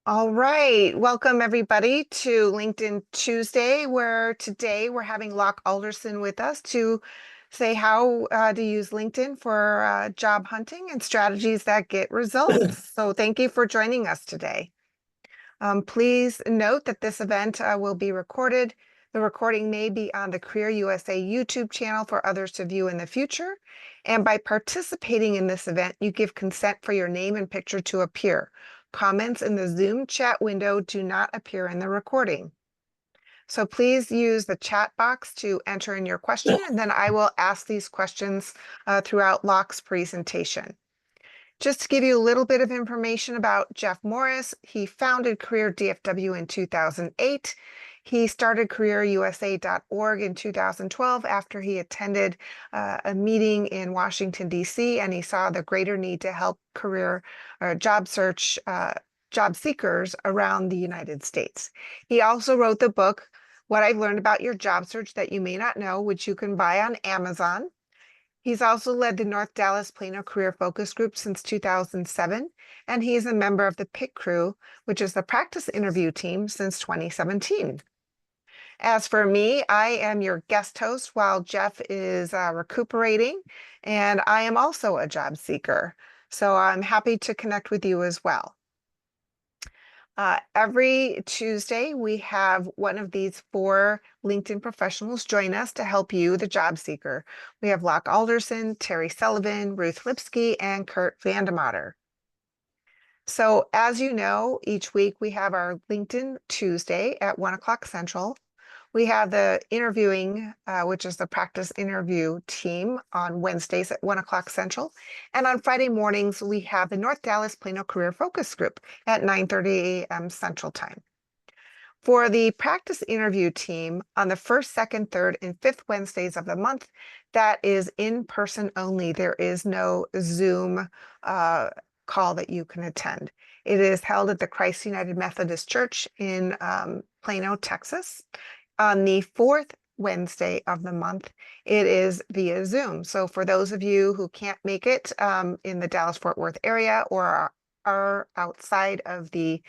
All right. Welcome everybody to LinkedIn Tuesday, where today we're having Locke Alderson with us to say how to use LinkedIn for job hunting and strategies that get results. So thank you for joining us today. Please note that this event will be recorded. The recording may be on the Career USA YouTube channel for others to view in the future. And by participating in this event, you give consent for your name and picture to appear. Comments in the Zoom chat window do not appear in the recording. So please use the chat box to enter in your question, and then I will ask these questions throughout Locke's presentation. Just to give you a little bit of information about Jeff Morris, he founded Career DFW in 2008. He started careerusa.org in 2012 after he attended a meeting in Washington, D.C., and he saw the greater need to help career or job seekers around the United States. He also wrote the book, What I've Learned About Your Job Search That You May Not Know, which you can buy on Amazon. He's also led the North Dallas Plano Career Focus Group since 2007, and he is a member of the PIT Crew, which is the practice interview team, since 2017. As for me, I am your guest host while Jeff is recuperating, and I am also a job seeker. So I'm happy to connect with you as well. Every Tuesday, we have one of these four LinkedIn professionals join us to help you, the job seeker. We have Locke Alderson, Terry Sullivan, Ruth Lipsky, and Kurt Vandemotter. So as you know, each week we have our LinkedIn Tuesday at 1 o'clock Central. We have the interviewing, which is the practice interview team, on Wednesdays at 1 o'clock Central. And on Friday mornings, we have the North Dallas Plano Career Focus Group at 9:30 a.m. Central Time. For the practice interview team, on the first, second, third, and fifth Wednesdays of the month, that is in person only. There is no Zoom call that you can attend. It is held at the Christ United Methodist Church in Plano, Texas. On the fourth Wednesday of the month, it is via Zoom. So for those of you who can't make it in the Dallas-Fort Worth area or are outside of the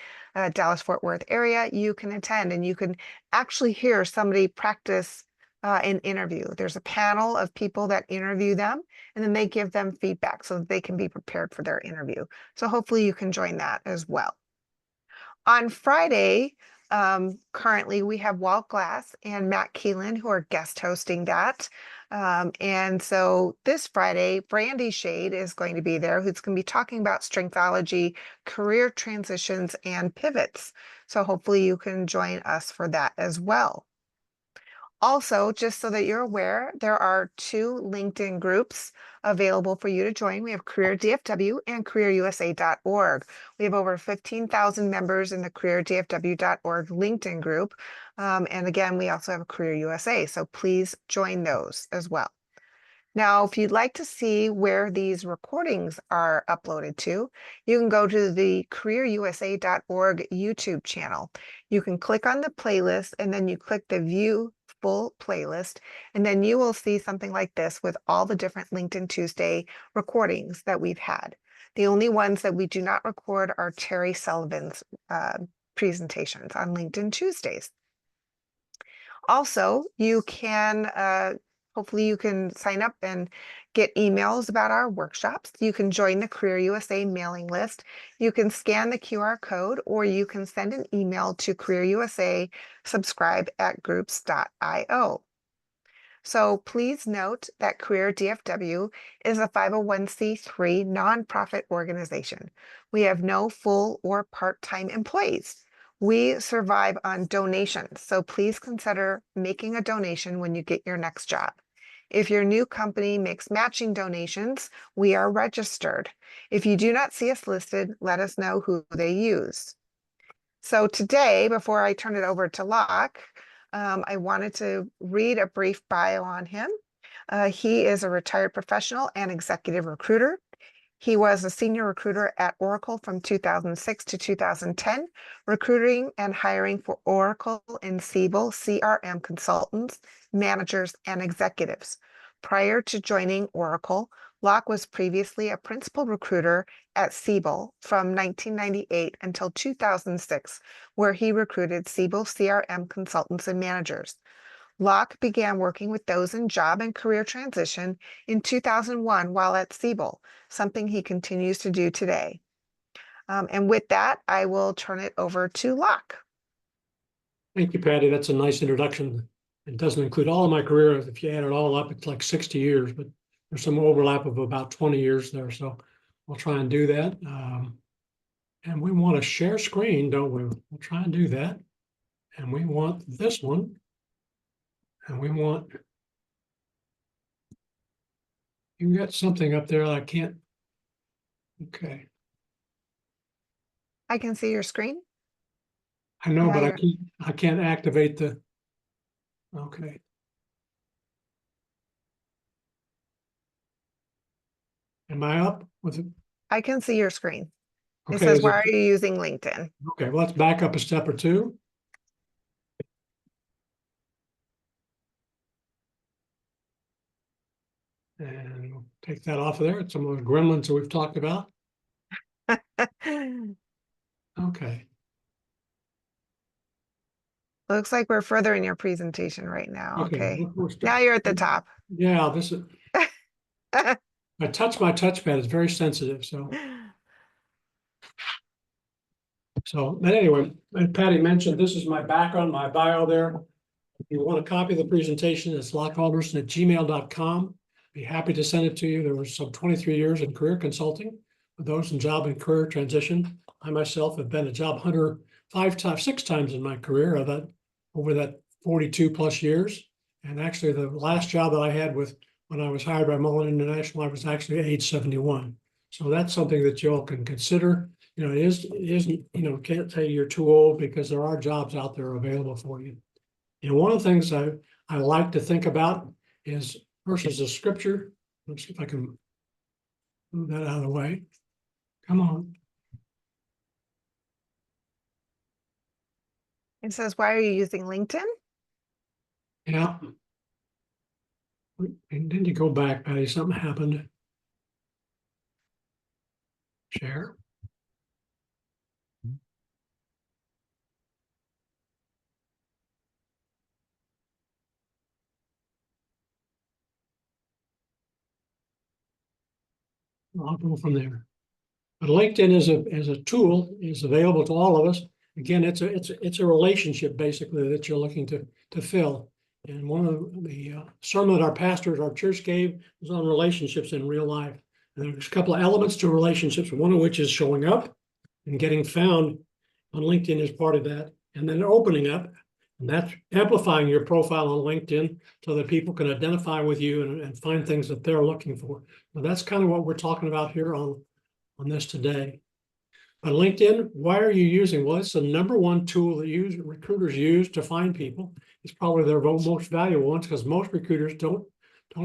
Dallas-Fort Worth area, you can attend and you can actually hear somebody practice an interview. There's a panel of people that interview them, and then they give them feedback so that they can be prepared for their interview. So hopefully you can join that as well. On Friday, currently we have Walt Glass and Matt Keelan who are guest hosting that. And so this Friday, Brandy Shade is going to be there, who's going to be talking about strengthology, career transitions, and pivots. So hopefully you can join us for that as well. Also, just so that you're aware, there are two LinkedIn groups available for you to join. We have Career DFW and careerusa.org. We have over 15,000 members in the careerdfw.org LinkedIn group. And again, we also have a Career USA, so please join those as well. Now, if you'd like to see where these recordings are uploaded to, you can go to the careerusa.org YouTube channel. You can click on the playlist and then you click the view full playlist, and then you will see something like this with all the different LinkedIn Tuesday recordings that we've had. The only ones that we do not record are Terry Sullivan's presentations on LinkedIn Tuesdays. Also, you can hopefully you can sign up and get emails about our workshops. You can join the Career USA mailing list. You can scan the QR code, or you can send an email to Career USA subscribe@groups.io. So please note that Career DFW is a 501c3 nonprofit organization. We have no full or part-time employees. We survive on donations, so please consider making a donation when you get your next job. If your new company makes matching donations, we are registered. If you do not see us listed, let us know who they use. So today, before I turn it over to Locke, I wanted to read a brief bio on him. He is a retired professional and executive recruiter. He was a senior recruiter at Oracle from 2006 to 2010, recruiting and hiring for Oracle and Siebel CRM consultants, managers, and executives. Prior to joining Oracle, Locke was previously a principal recruiter at Siebel from 1998 until 2006, where he recruited Siebel CRM consultants and managers. Locke began working with those in job and career transition in 2001 while at Siebel, something he continues to do today. And with that, I will turn it over to Locke. Thank you, Patty. That's a nice introduction. It doesn't include all of my career. If you add it all up, it's like 60 years, but there's some overlap of about 20 years there. So we'll try and do that. And we want to share screen, don't we? We'll try and do that. And we want this one. And we want, you got something up there that I can't. Okay. I can see your screen. I know, Yeah, but I can't activate the, okay. Am I up with it? I can see your screen. It Okay, says, why are you using LinkedIn? Okay, well, let's back up a step or two. And we'll take that off of there. It's some of the gremlins that we've talked about. Okay. Looks like we're further in your presentation right now. Okay. Okay. Now you're at the top. Yeah, this is, my touchpad is very sensitive, so. But anyway, as Patty mentioned, this is my background, my bio there. If you want a copy of the presentation, it's lockealderson@gmail.com. Be happy to send it to you. There was some 23 years in career consulting for those in job and career transition. I myself have been a job hunter 6 times in my career over that 42 plus years. And actually the last job that I had when I was hired by Mullen International, I was actually age 71. So that's something that you all can consider. You know, it isn't, you know, can't say you're too old because there are jobs out there available for you. And one of the things I like to think about is versus the scripture. Let's see if I can move that out of the way. Come on. It says, why are you using LinkedIn? Yeah. And then you go back, Patty, something happened. Share. I'll go from there. But LinkedIn is a tool, is available to all of us. Again, it's a relationship basically that you're looking to fill. And one of the sermon that our pastor at our church gave was on relationships in real life. And there's a couple of elements to relationships, one of which is showing up and getting found on LinkedIn is part of that. And then opening up, and that's amplifying your profile on LinkedIn so that people can identify with you and find things that they're looking for. So that's kind of what we're talking about here on this today. On LinkedIn, why are you using? Well, it's the #1 tool that recruiters use to find people. It's probably their most valuable ones because most recruiters don't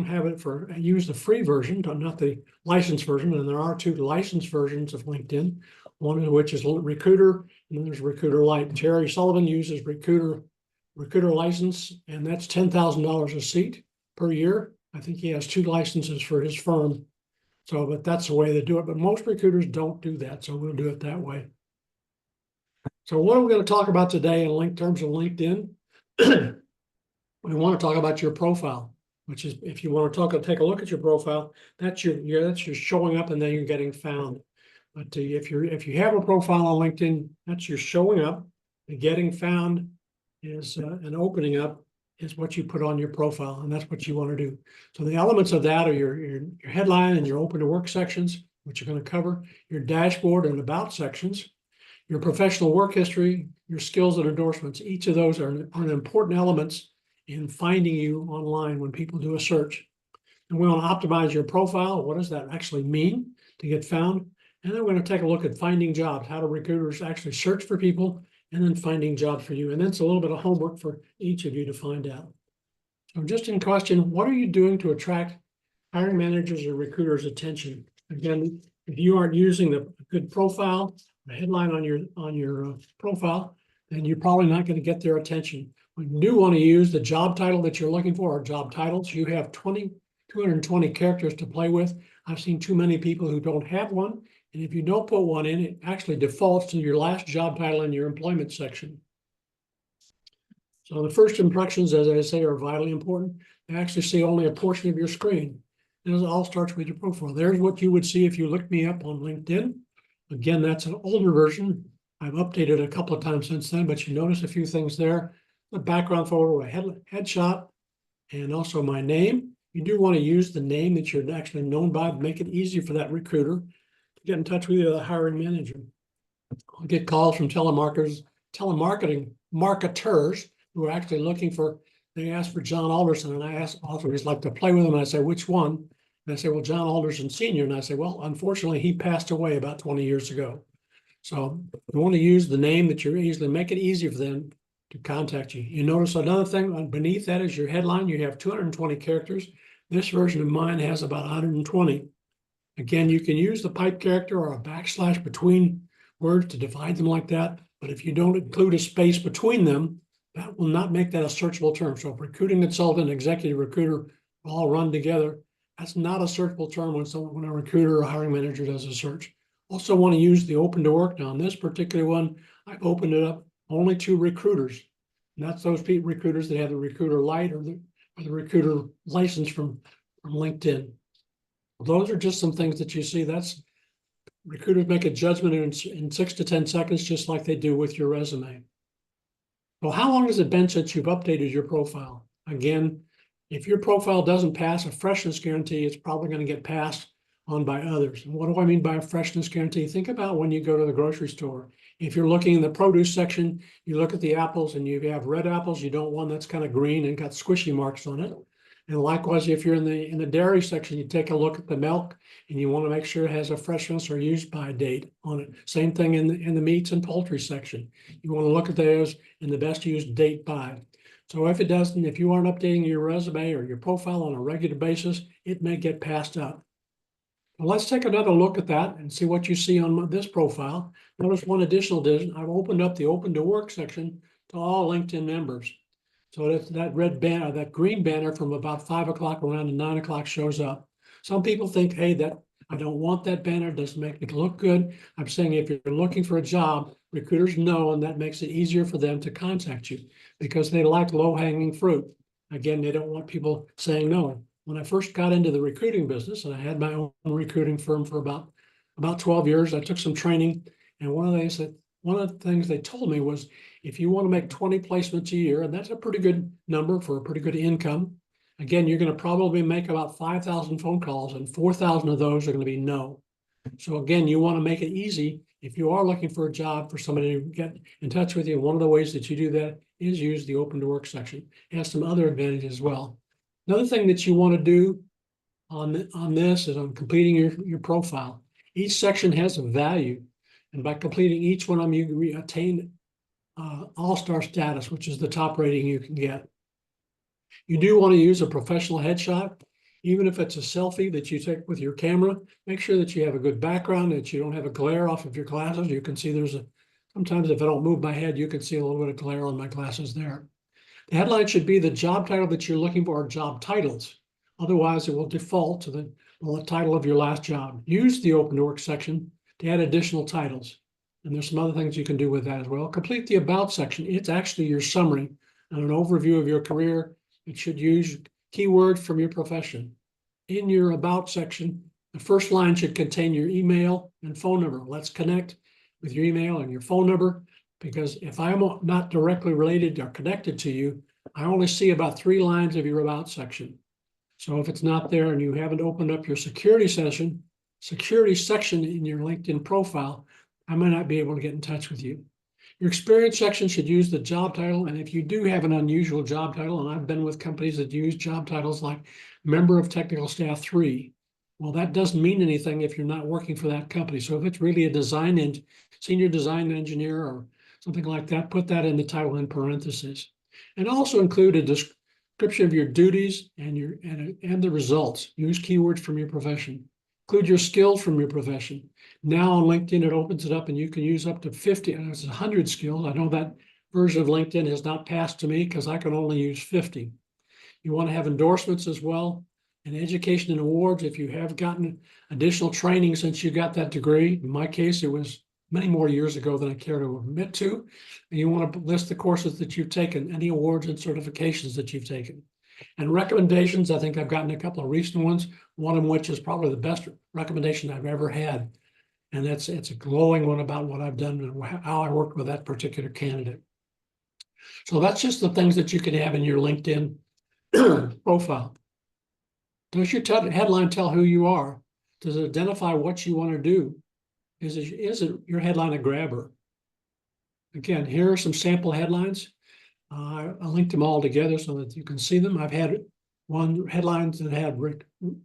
have it use the free version, not the licensed version. And there are 2 licensed versions of LinkedIn, one of which is Recruiter, and then there's Recruiter Lite. Terry Sullivan uses Recruiter license, and that's $10,000 a seat per year. I think he has 2 licenses for his firm. So, but that's the way they do it. But most recruiters don't do that. So we'll do it that way. So what are we going to talk about today in terms of LinkedIn? We want to talk about your profile, which is if you want to take a look at your profile, that's your showing up and then you're getting found. But if you have a profile on LinkedIn, that's your showing up. The getting found is an opening up is what you put on your profile, and that's what you want to do. So the elements of that are your headline and your open to work sections, which you're going to cover, your dashboard and about sections, your professional work history, your skills and endorsements. Each of those are important elements in finding you online when people do a search. And we want to optimize your profile. What does that actually mean to get found? And then we're going to take a look at finding jobs. How do recruiters actually search for people? And then finding jobs for you. And then it's a little bit of homework for each of you to find out. So just in question, what are you doing to attract hiring managers or recruiters' attention? Again, if you aren't using the good profile, the headline on your profile, then you're probably not going to get their attention. We do want to use the job title that you're looking for, or job titles. You have 220 characters to play with. I've seen too many people who don't have one. And if you don't put one in, it actually defaults to your last job title in your employment section. So the first impressions, as I say, are vitally important. They actually see only a portion of your screen. And it all starts with your profile. There's what you would see if you looked me up on LinkedIn. Again, that's an older version. I've updated a couple of times since then, but you notice a few things there. The background photo, a headshot, and also my name. You do want to use the name that you're actually known by to make it easier for that recruiter to get in touch with you, the hiring manager. I'll get calls from marketers who are actually looking for, they ask for John Alderson, and I ask always like to play with them, and I say, which one? And I say, well, John Alderson Sr. And I say, well, unfortunately, he passed away about 20 years ago. So you want to use the name that you're easily, make it easier for them to contact you. You notice another thing beneath that is your headline. You have 220 characters. This version of mine has about 120. Again, you can use the pipe character or a backslash between words to divide them like that. But if you don't include a space between them, that will not make that a searchable term. So if recruiting consultant, executive recruiter all run together, that's not a searchable term when a recruiter or hiring manager does a search. Also want to use the open to work. Now, on this particular one, I've opened it up only to recruiters. And that's those recruiters that have the recruiter light or the recruiter license from LinkedIn. Those are just some things that you see. That's recruiters make a judgment in 6 to 10 seconds, just like they do with your resume. Well, how long has it been since you've updated your profile? Again, if your profile doesn't pass a freshness guarantee, it's probably going to get passed on by others. And what do I mean by a freshness guarantee? Think about when you go to the grocery store. If you're looking in the produce section, you look at the apples and you have red apples, you don't want one that's kind of green and got squishy marks on it. And likewise, if you're in the dairy section, you take a look at the milk and you want to make sure it has a freshness or use by date on it. Same thing in the meats and poultry section. You want to look at those and the best use date by. So if it doesn't, if you aren't updating your resume or your profile on a regular basis, it may get passed up. Well, let's take another look at that and see what you see on this profile. Notice one additional addition. I've opened up the open to work section to all LinkedIn members. So that red banner, that green banner from about 5 o'clock around to 9 o'clock shows up. Some people think, hey, that I don't want that banner, it doesn't make me look good. I'm saying if you're looking for a job, recruiters know, and that makes it easier for them to contact you because they like low-hanging fruit. Again, they don't want people saying no. When I first got into the recruiting business, and I had my own recruiting firm for about 12 years, I took some training, and one of the things they told me was, if you want to make 20 placements a year, and that's a pretty good number for a pretty good income, again, you're going to probably make about 5,000 phone calls, and 4,000 of those are going to be no. So again, you want to make it easy. If you are looking for a job for somebody to get in touch with you, one of the ways that you do that is use the open to work section. It has some other advantages as well. Another thing that you want to do on this is on completing your profile. Each section has a value, and by completing each one of them, you attain all-star status, which is the top rating you can get. You do want to use a professional headshot, even if it's a selfie that you take with your camera. Make sure that you have a good background, that you don't have a glare off of your glasses. You can see sometimes if I don't move my head, you can see a little bit of glare on my glasses there. The headline should be the job title that you're looking for, or job titles. Otherwise, it will default to the title of your last job. Use the open to work section to add additional titles. And there's some other things you can do with that as well. Complete the about section. It's actually your summary and an overview of your career. It should use keywords from your profession. In your about section, the first line should contain your email and phone number. Let's connect with your email and your phone number, because if I'm not directly related or connected to you, I only see about 3 lines of your about section. So if it's not there and you haven't opened up your security section in your LinkedIn profile, I might not be able to get in touch with you. Your experience section should use the job title. And if you do have an unusual job title, and I've been with companies that use job titles like member of technical staff 3, well, that doesn't mean anything if you're not working for that company. So if it's really a senior design engineer or something like that, put that in the title in parentheses. And also include a description of your duties and the results. Use keywords from your profession. Include your skills from your profession. Now on LinkedIn, it opens it up and you can use up to 50, and it's 100 skills. I know that version of LinkedIn has not passed to me because I can only use 50. You want to have endorsements as well. And education and awards, if you have gotten additional training since you got that degree, in my case, it was many more years ago than I care to admit to. And you want to list the courses that you've taken, any awards and certifications that you've taken. And recommendations, I think I've gotten a couple of recent ones, one of which is probably the best recommendation I've ever had. And it's a glowing one about what I've done and how I worked with that particular candidate. So that's just the things that you can have in your LinkedIn profile. Does your headline tell who you are? Does it identify what you want to do? Is it your headline a grabber? Again, here are some sample headlines. I linked them all together so that you can see them. I've had one headlines that had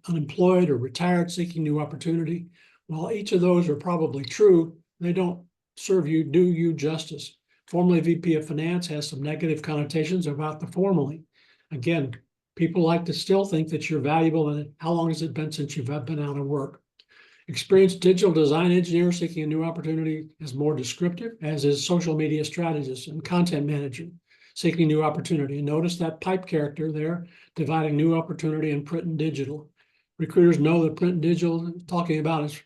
unemployed or retired seeking new opportunity. While each of those are probably true, they don't serve you, do you justice. Formerly VP of Finance has some negative connotations about the formerly. Again, people like to still think that you're valuable, and how long has it been since you've been out of work? Experienced digital design engineer seeking a new opportunity is more descriptive, as is social media strategist and content manager seeking new opportunity. And notice that pipe character there, dividing new opportunity in print and digital. Recruiters know that print and digital talking about is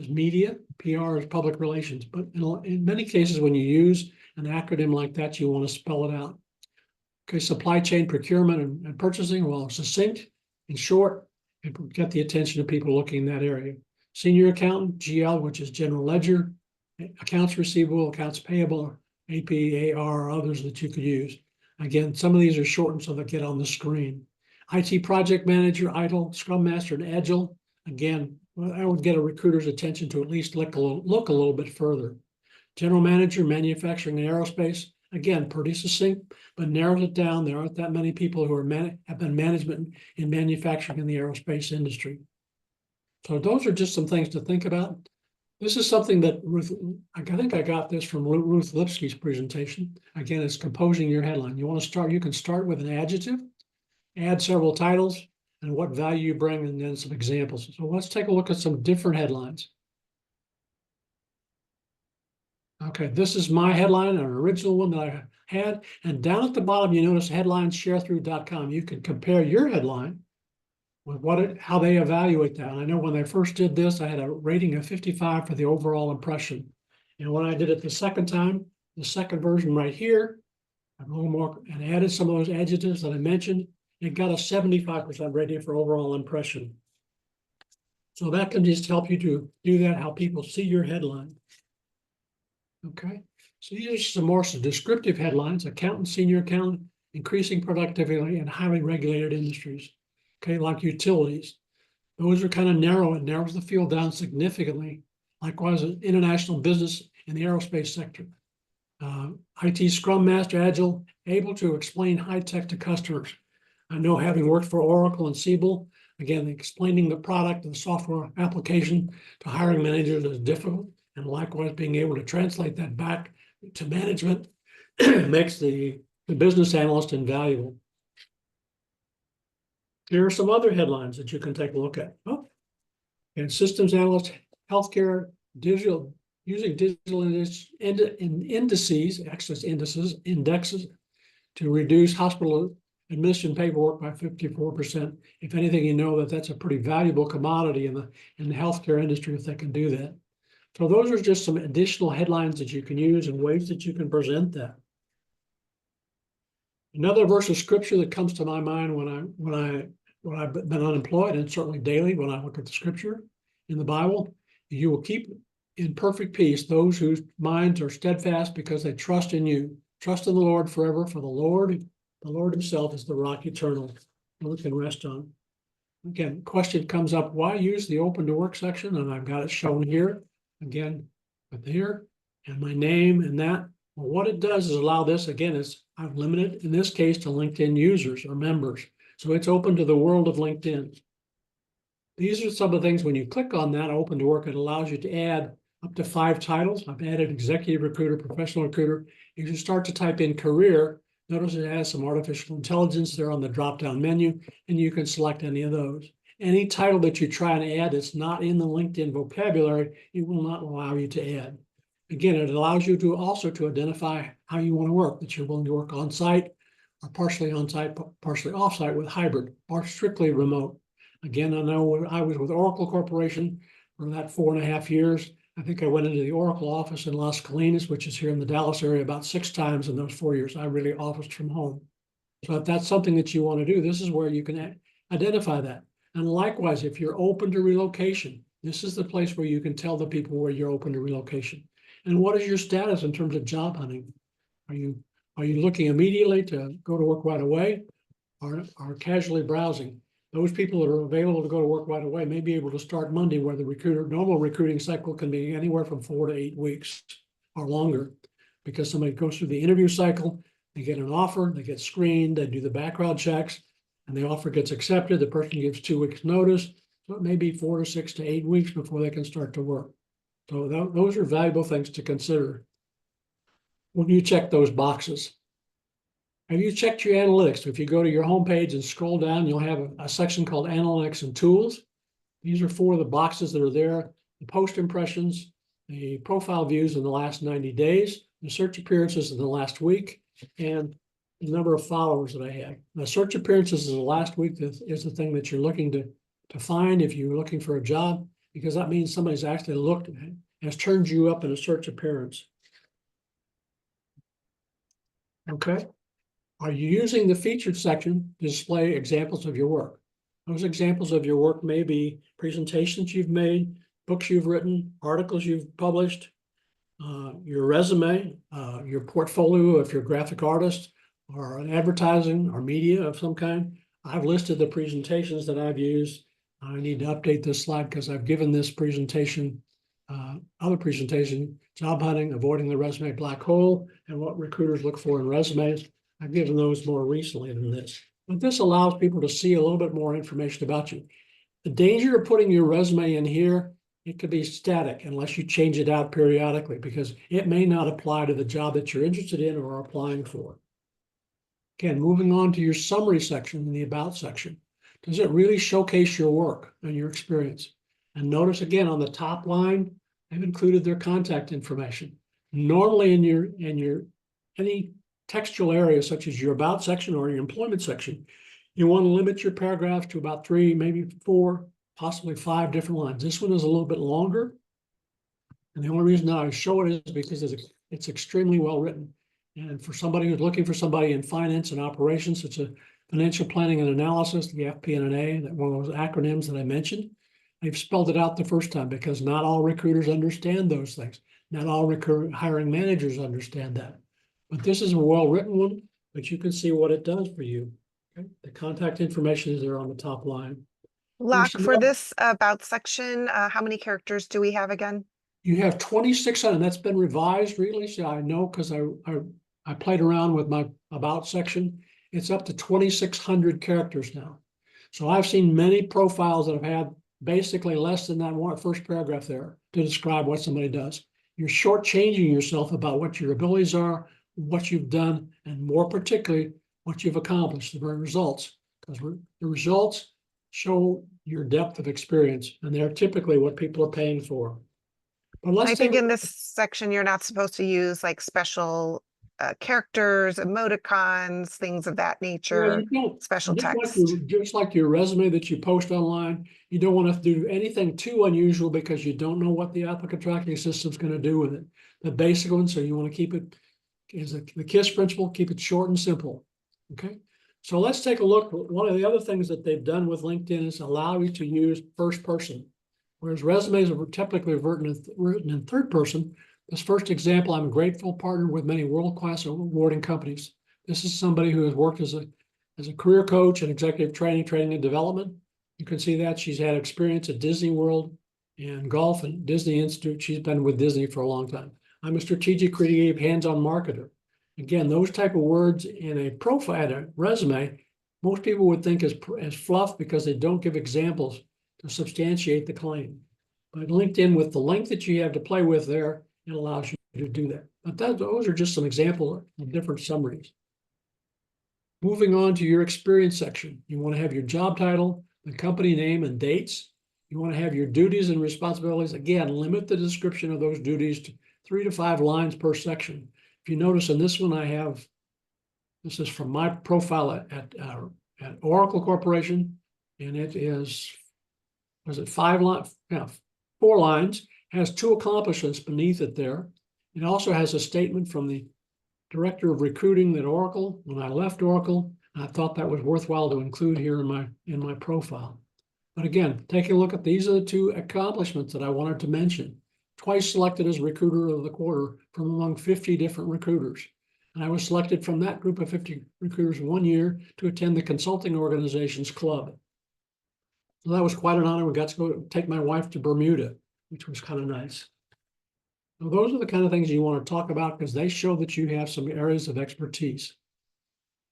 media, PR is public relations. But in many cases, when you use an acronym like that, you want to spell it out. Okay, supply chain procurement and purchasing, well, succinct and short, and get the attention of people looking in that area. Senior accountant, GL, which is general ledger, accounts receivable, accounts payable, AP, AR, or others that you could use. Again, some of these are shortened so they get on the screen. IT project manager, ITIL, Scrum Master, and Agile. Again, I would get a recruiter's attention to at least look a little bit further. General manager, manufacturing and aerospace. Again, pretty succinct, but narrows it down. There aren't that many people who have been management in manufacturing in the aerospace industry. So those are just some things to think about. This is something that I think I got this from Ruth Lipsky's presentation. Again, it's composing your headline. You can start with an adjective, add several titles, and what value you bring, and then some examples. So let's take a look at some different headlines. Okay, this is my headline, an original one that I had. And down at the bottom, you notice headlinesharethrough.com. You can compare your headline with how they evaluate that. And I know when I first did this, I had a rating of 55 for the overall impression. And when I did it the second time, the second version right here, a little more, and added some of those adjectives that I mentioned, it got a 75% rating for overall impression. So that can just help you to do that, how people see your headline. Okay, so these are some more descriptive headlines: accountant, senior accountant, increasing productivity in highly regulated industries. Okay, like utilities. Those are kind of narrow. It narrows the field down significantly. Likewise, international business in the aerospace sector. IT Scrum Master, Agile, able to explain high tech to customers. I know, having worked for Oracle and Siebel, again, explaining the product and the software application to hiring managers is difficult. And likewise, being able to translate that back to management makes the business analyst invaluable. Here are some other headlines that you can take a look at. Oh, and systems analyst, healthcare, digital, using digital indices, access indexes to reduce hospital admission paperwork by 54%. If anything, you know that's a pretty valuable commodity in the healthcare industry if they can do that. So those are just some additional headlines that you can use and ways that you can present that. Another verse of scripture that comes to my mind when I've been unemployed, and certainly daily when I look at the scripture in the Bible, you will keep in perfect peace those whose minds are steadfast because they trust in you. Trust in the Lord forever, for the Lord himself is the rock eternal that we can rest on. Again, question comes up, why use the open to work section? And I've got it shown here. Again, with here and my name and that. Well, what it does is allow this, again, I've limited in this case to LinkedIn users or members. So it's open to the world of LinkedIn. These are some of the things when you click on that open to work, it allows you to add up to 5 titles. I've added executive recruiter, professional recruiter. If you start to type in career, notice it has some artificial intelligence there on the drop-down menu, and you can select any of those. Any title that you try and add that's not in the LinkedIn vocabulary, it will not allow you to add. Again, it allows you to also to identify how you want to work, that you're willing to work on-site or partially on-site, partially off-site with hybrid or strictly remote. Again, I know when I was with Oracle Corporation for that 4.5 years. I think I went into the Oracle office in Las Colinas, which is here in the Dallas area, about 6 times in those 4 years. I really officed from home. So if that's something that you want to do, this is where you can identify that. And likewise, if you're open to relocation, this is the place where you can tell the people where you're open to relocation. And what is your status in terms of job hunting? Are you looking immediately to go to work right away, or casually browsing? Those people that are available to go to work right away may be able to start Monday, where the normal recruiting cycle can be anywhere from 4 to 8 weeks or longer, because somebody goes through the interview cycle, they get an offer, they get screened, they do the background checks, and the offer gets accepted. The person gives 2 weeks notice. So it may be 4 to 6 to 8 weeks before they can start to work. So those are valuable things to consider when you check those boxes. Have you checked your analytics? If you go to your homepage and scroll down, you'll have a section called Analytics and Tools. These are 4 of the boxes that are there: the post impressions, the profile views in the last 90 days, the search appearances in the last week, and the number of followers that I have. The search appearances in the last week is the thing that you're looking to find if you're looking for a job, because that means somebody's actually looked at it, has turned you up in a search appearance. Okay. Are you using the featured section to display examples of your work? Those examples of your work may be presentations you've made, books you've written, articles you've published, your resume, your portfolio if you're a graphic artist, or an advertising or media of some kind. I've listed the presentations that I've used. I need to update this slide because I've given this presentation, other presentation, job hunting, avoiding the resume black hole, and what recruiters look for in resumes. I've given those more recently than this. But this allows people to see a little bit more information about you. The danger of putting your resume in here, it could be static unless you change it out periodically, because it may not apply to the job that you're interested in or are applying for. Again, moving on to your summary section in the About section. Does it really showcase your work and your experience? And notice again on the top line, I've included their contact information. Normally in your any textual area, such as your About section or your Employment section, you want to limit your paragraph to about 3, maybe 4, possibly 5 different lines. This one is a little bit longer. And the only reason that I show it is because it's extremely well written. And for somebody who's looking for somebody in finance and operations, it's a financial planning and analysis, the FP&A, that one of those acronyms that I mentioned. I've spelled it out the first time because not all recruiters understand those things. Not all hiring managers understand that. But this is a well-written one, but you can see what it does for you. Okay? The contact information is there on the top line. Locke, for this About section, how many characters do we have again? You have 2,600. That's been revised really. So I know because I played around with my About section. It's up to 2,600 characters now. So I've seen many profiles that have had basically less than that first paragraph there to describe what somebody does. You're shortchanging yourself about what your abilities are, what you've done, and more particularly, what you've accomplished, the very results. Because the results show your depth of experience, and they're typically what people are paying for. But let's I think in this section, you're not supposed to use like special characters, emoticons, things of that nature, special text. Just like your resume that you post online, you don't want to do anything too unusual because you don't know what the applicant tracking system is going to do with it. The basic one, so you want to keep it, is the KISS principle, keep it short and simple. Okay, so let's take a look. One of the other things that they've done with LinkedIn is allow you to use first person. Whereas resumes are typically written in third person. This first example, I'm a grateful partner with many world-class awarding companies. This is somebody who has worked as a career coach and executive training and development. You can see that she's had experience at Disney World and golf and Disney Institute. She's been with Disney for a long time. I'm a strategic, creative, hands-on marketer. Again, those type of words in a profile, a resume, most people would think as fluff because they don't give examples to substantiate the claim. But LinkedIn, with the length that you have to play with there, it allows you to do that. But those are just some examples of different summaries. Moving on to your experience section. You want to have your job title, the company name and dates. You want to have your duties and responsibilities. Again, limit the description of those duties to 3 to 5 lines per section. If you notice in this one, this is from my profile at Oracle Corporation. And it is, was it 5 lines? Yeah, 4 lines, has 2 accomplishments beneath it there. It also has a statement from the director of recruiting at Oracle when I left Oracle. I thought that was worthwhile to include here in my profile. But again, take a look at these are the 2 accomplishments that I wanted to mention. Twice selected as recruiter of the quarter from among 50 different recruiters. And I was selected from that group of 50 recruiters 1 year to attend the consulting organization's club. So that was quite an honor. We got to go take my wife to Bermuda, which was kind of nice. So those are the kind of things you want to talk about because they show that you have some areas of expertise.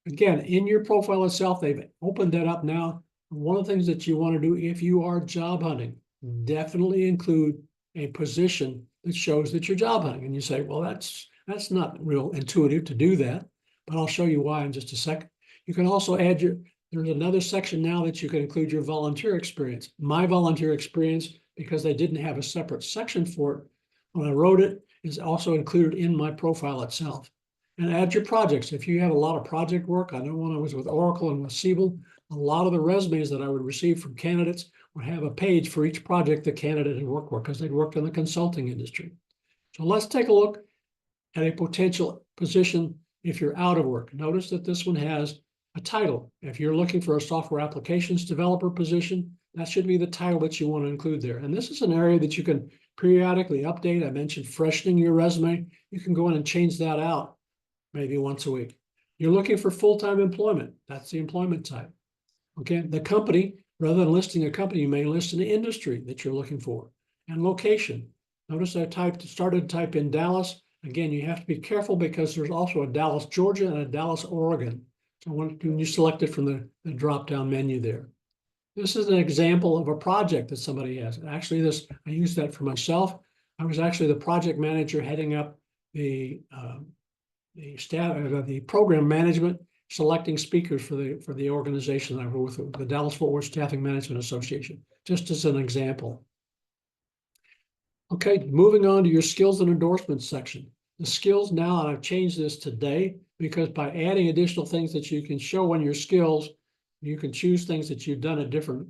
Again, in your profile itself, they've opened that up now. One of the things that you want to do if you are job hunting, definitely include a position that shows that you're job hunting. And you say, well, that's not real intuitive to do that, but I'll show you why in just a second. You can also add there's another section now that you can include your volunteer experience. My volunteer experience, because they didn't have a separate section for it, when I wrote it, is also included in my profile itself. And add your projects. If you have a lot of project work, I know when I was with Oracle and with Siebel, a lot of the resumes that I would receive from candidates would have a page for each project the candidate had worked for because they'd worked in the consulting industry. So let's take a look at a potential position if you're out of work. Notice that this one has a title. If you're looking for a software applications developer position, that should be the title that you want to include there. And this is an area that you can periodically update. I mentioned freshening your resume. You can go in and change that out maybe once a week. You're looking for full-time employment. That's the employment type. Okay, the company, rather than listing a company, you may list an industry that you're looking for and location. Notice I started to type in Dallas. Again, you have to be careful because there's also a Dallas, Georgia and a Dallas, Oregon. So when you select it from the drop-down menu there. This is an example of a project that somebody has. Actually, I used that for myself. I was actually the project manager heading up the staff, the program management, selecting speakers for the organization that I work with, the Dallas-Fort Worth Staffing Management Association, just as an example. Okay, moving on to your skills and endorsements section. The skills now, and I've changed this today because by adding additional things that you can show on your skills, you can choose things that you've done at different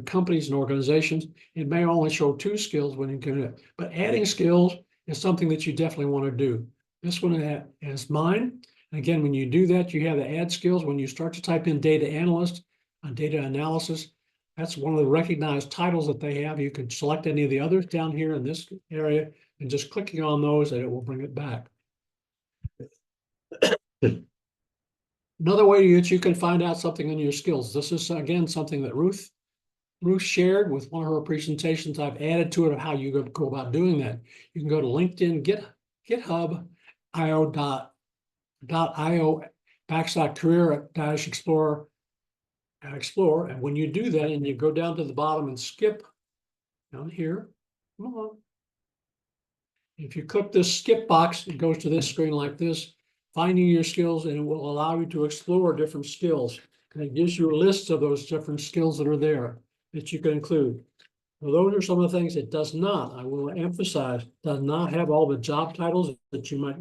companies and organizations. It may only show 2 skills when you can do it, but adding skills is something that you definitely want to do. This one is mine. Again, when you do that, you have the add skills. When you start to type in data analyst, data analysis, that's one of the recognized titles that they have. You can select any of the others down here in this area and just clicking on those and it will bring it back. Another way that you can find out something in your skills. This is, again, something that Ruth shared with one of her presentations. I've added to it of how you go about doing that. You can go to LinkedIn, github.io/career-explore. And when you do that and you go down to the bottom and skip down here, come on. If you click this skip box, it goes to this screen like this, finding your skills, and it will allow you to explore different skills. And it gives you a list of those different skills that are there that you can include. Well, those are some of the things it does not, I will emphasize, does not have all the job titles that you might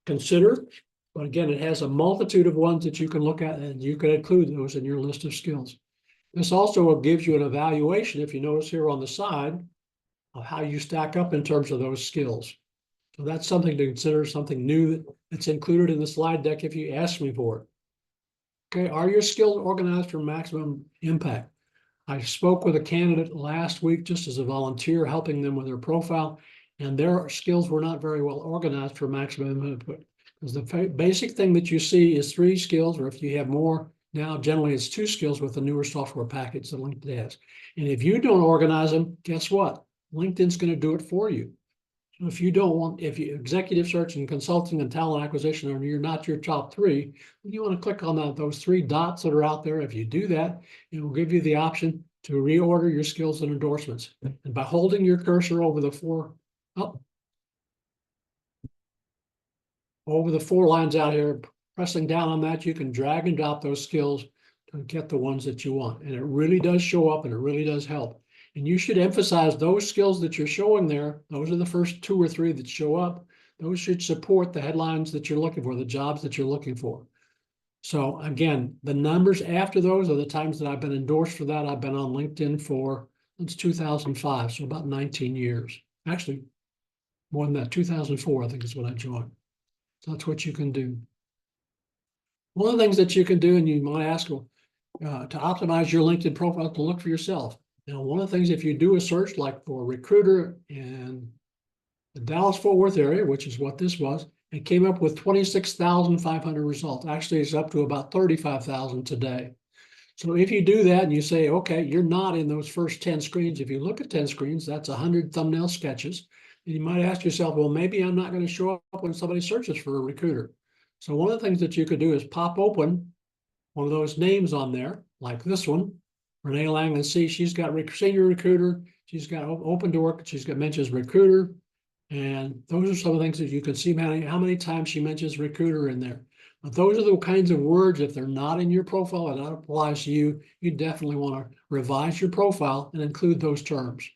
consider. But again, it has a multitude of ones that you can look at and you can include those in your list of skills. This also gives you an evaluation, if you notice here on the side, of how you stack up in terms of those skills. So that's something to consider, something new that's included in the slide deck if you ask me for it. Okay, are your skills organized for maximum impact? I spoke with a candidate last week just as a volunteer, helping them with their profile, and their skills were not very well organized for maximum input. Because the basic thing that you see is 3 skills, or if you have more, now generally it's 2 skills with the newer software package that LinkedIn has. And if you don't organize them, guess what? LinkedIn's going to do it for you. So if you executive search and consulting and talent acquisition are not your top 3, you want to click on those 3 dots that are out there. If you do that, it will give you the option to reorder your skills and endorsements. And by holding your cursor over the 4 lines out here, pressing down on that, you can drag and drop those skills to get the ones that you want. And it really does show up and it really does help. And you should emphasize those skills that you're showing there. Those are the first 2 or 3 that show up. Those should support the headlines that you're looking for, the jobs that you're looking for. So again, the numbers after those are the times that I've been endorsed for that. I've been on LinkedIn since 2005, so about 19 years. Actually, more than that, 2004, I think is when I joined. So that's what you can do. One of the things that you can do, and you might ask, well, to optimize your LinkedIn profile, to look for yourself. Now, one of the things, if you do a search like for a recruiter in the Dallas-Fort Worth area, which is what this was, it came up with 26,500 results. Actually, it's up to about 35,000 today. So if you do that and you say, okay, you're not in those first 10 screens. If you look at 10 screens, that's 100 thumbnail sketches. And you might ask yourself, well, maybe I'm not going to show up when somebody searches for a recruiter. So one of the things that you could do is pop open one of those names on there, like this one, Renee Langland. See, she's got senior recruiter. She's got open to work. She's got mentions recruiter. And those are some of the things that you can see how many times she mentions recruiter in there. But those are the kinds of words, if they're not in your profile and that applies to you, you definitely want to revise your profile and include those terms.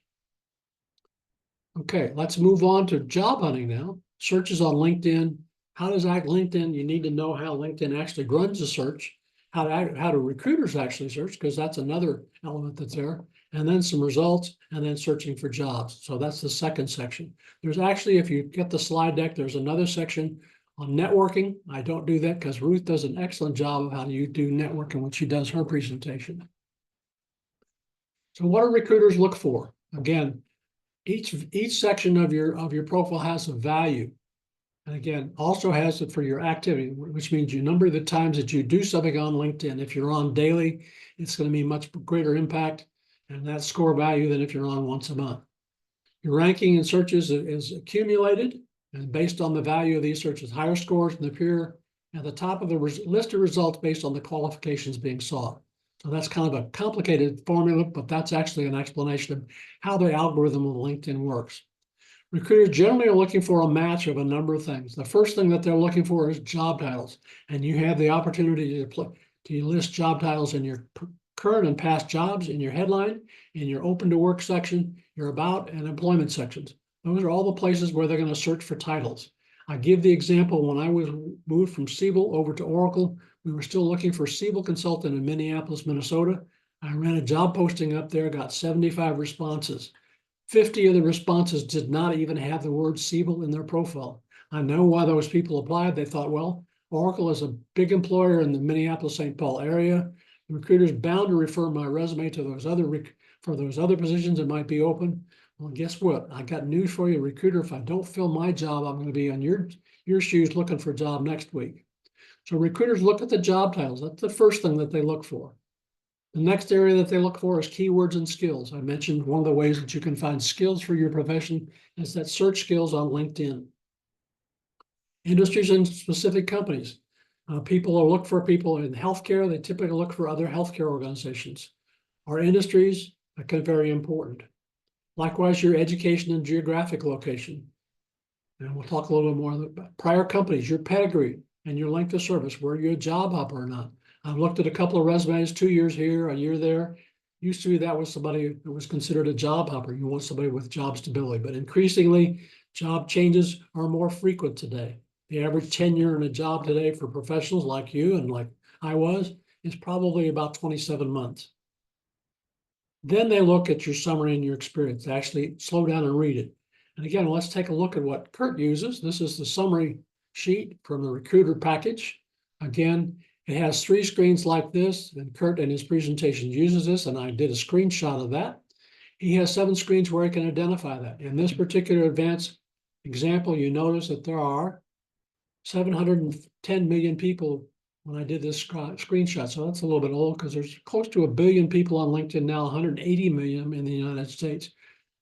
Okay, let's move on to job hunting now. Searches on LinkedIn. How does LinkedIn? You need to know how LinkedIn actually runs a search, how do recruiters actually search, because that's another element that's there, and then some results, and then searching for jobs. So that's the second section. There's actually, if you get the slide deck, there's another section on networking. I don't do that because Ruth does an excellent job of how you do networking when she does her presentation. So what do recruiters look for? Again, each section of your profile has a value. And again, also has it for your activity, which means you number the times that you do something on LinkedIn. If you're on daily, it's going to be much greater impact and that score value than if you're on once a month. Your ranking in searches is accumulated, and based on the value of these searches, higher scores than the peer at the top of the list of results based on the qualifications being sought. So that's kind of a complicated formula, but that's actually an explanation of how the algorithm of LinkedIn works. Recruiters generally are looking for a match of a number of things. The first thing that they're looking for is job titles, and you have the opportunity to list job titles in your current and past jobs, in your headline, in your open to work section, your about and employment sections. Those are all the places where they're going to search for titles. I give the example when I was moved from Siebel over to Oracle, we were still looking for Siebel consultant in Minneapolis, Minnesota. I ran a job posting up there, got 75 responses. 50 of the responses did not even have the word Siebel in their profile. I know why those people applied. They thought, well, Oracle is a big employer in the Minneapolis-St. Paul area. The recruiter's bound to refer my resume to those other positions that might be open. Well, guess what? I got news for you, recruiter. If I don't fill my job, I'm going to be on your shoes looking for a job next week. So recruiters look at the job titles. That's the first thing that they look for. The next area that they look for is keywords and skills. I mentioned one of the ways that you can find skills for your profession is that search skills on LinkedIn. Industries and specific companies. People will look for people in healthcare. They typically look for other healthcare organizations. Our industries are very important. Likewise, your education and geographic location. And we'll talk a little bit more about prior companies, your pedigree, and your length of service. Were you a job hopper or not? I've looked at a couple of resumes, 2 years here, a year there. Used to be that was somebody who was considered a job hopper. You want somebody with job stability, but increasingly job changes are more frequent today. The average tenure in a job today for professionals like you and like I was is probably about 27 months. Then they look at your summary and your experience. They actually slow down and read it. And again, let's take a look at what Kurt uses. This is the summary sheet from the recruiter package. Again, it has 3 screens like this, and Kurt in his presentation uses this, and I did a screenshot of that. He has 7 screens where he can identify that. In this particular advanced example, you notice that there are 710 million people when I did this screenshot. So that's a little bit old because there's close to 1 billion people on LinkedIn now, 180 million in the United States.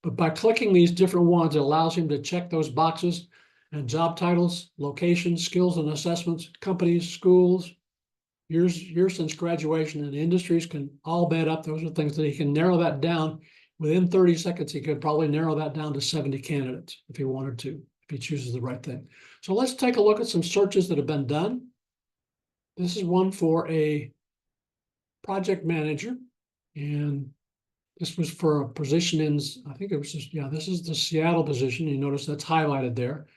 But by clicking these different ones, it allows him to check those boxes and job titles, locations, skills and assessments, companies, schools, years since graduation, and industries can all add up. Those are things that he can narrow that down. Within 30 seconds, he could probably narrow that down to 70 candidates if he wanted to, if he chooses the right thing. So let's take a look at some searches that have been done. This is one for a project manager, and this was for a position in, I think it was just, yeah, this is the Seattle position. You notice that's highlighted there.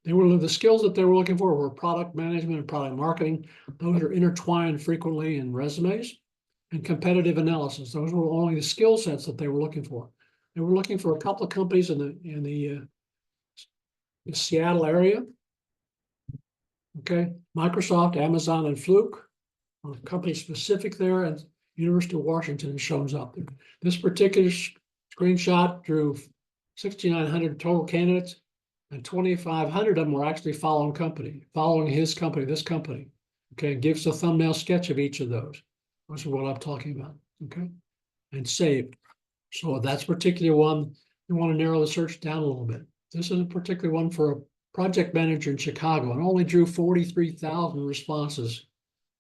The skills that they were looking for were product management and product marketing. Those are intertwined frequently in resumes, and competitive analysis. Those were only the skill sets that they were looking for. They were looking for a couple of companies in the Seattle area. Okay, Microsoft, Amazon, and Fluke. A company specific there, and University of Washington shows up there. This particular screenshot drew 6,900 total candidates, and 2,500 of them were actually following his company, this company. Okay, it gives a thumbnail sketch of each of those. This is what I'm talking about. Okay, and saved. So that's particular one. You want to narrow the search down a little bit. This is a particular one for a project manager in Chicago, and only drew 43,000 responses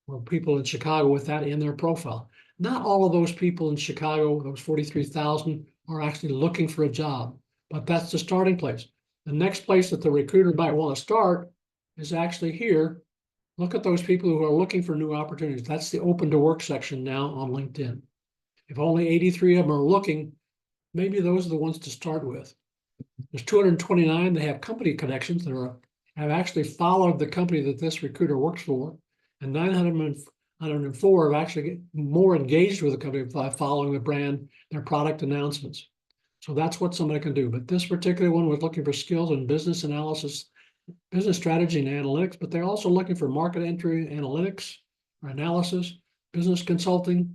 or people in Chicago with that in their profile. Not all of those people in Chicago, those 43,000, are actually looking for a job, but that's the starting place. The next place that the recruiter might want to start is actually here. Look at those people who are looking for new opportunities. That's the open to work section now on LinkedIn. If only 83 of them are looking, maybe those are the ones to start with. There's 229, they have company connections that have actually followed the company that this recruiter works for, and 904 have actually more engaged with the company by following the brand, their product announcements. So that's what somebody can do. But this particular one was looking for skills in business analysis, business strategy and analytics, but they're also looking for market entry analytics or analysis, business consulting.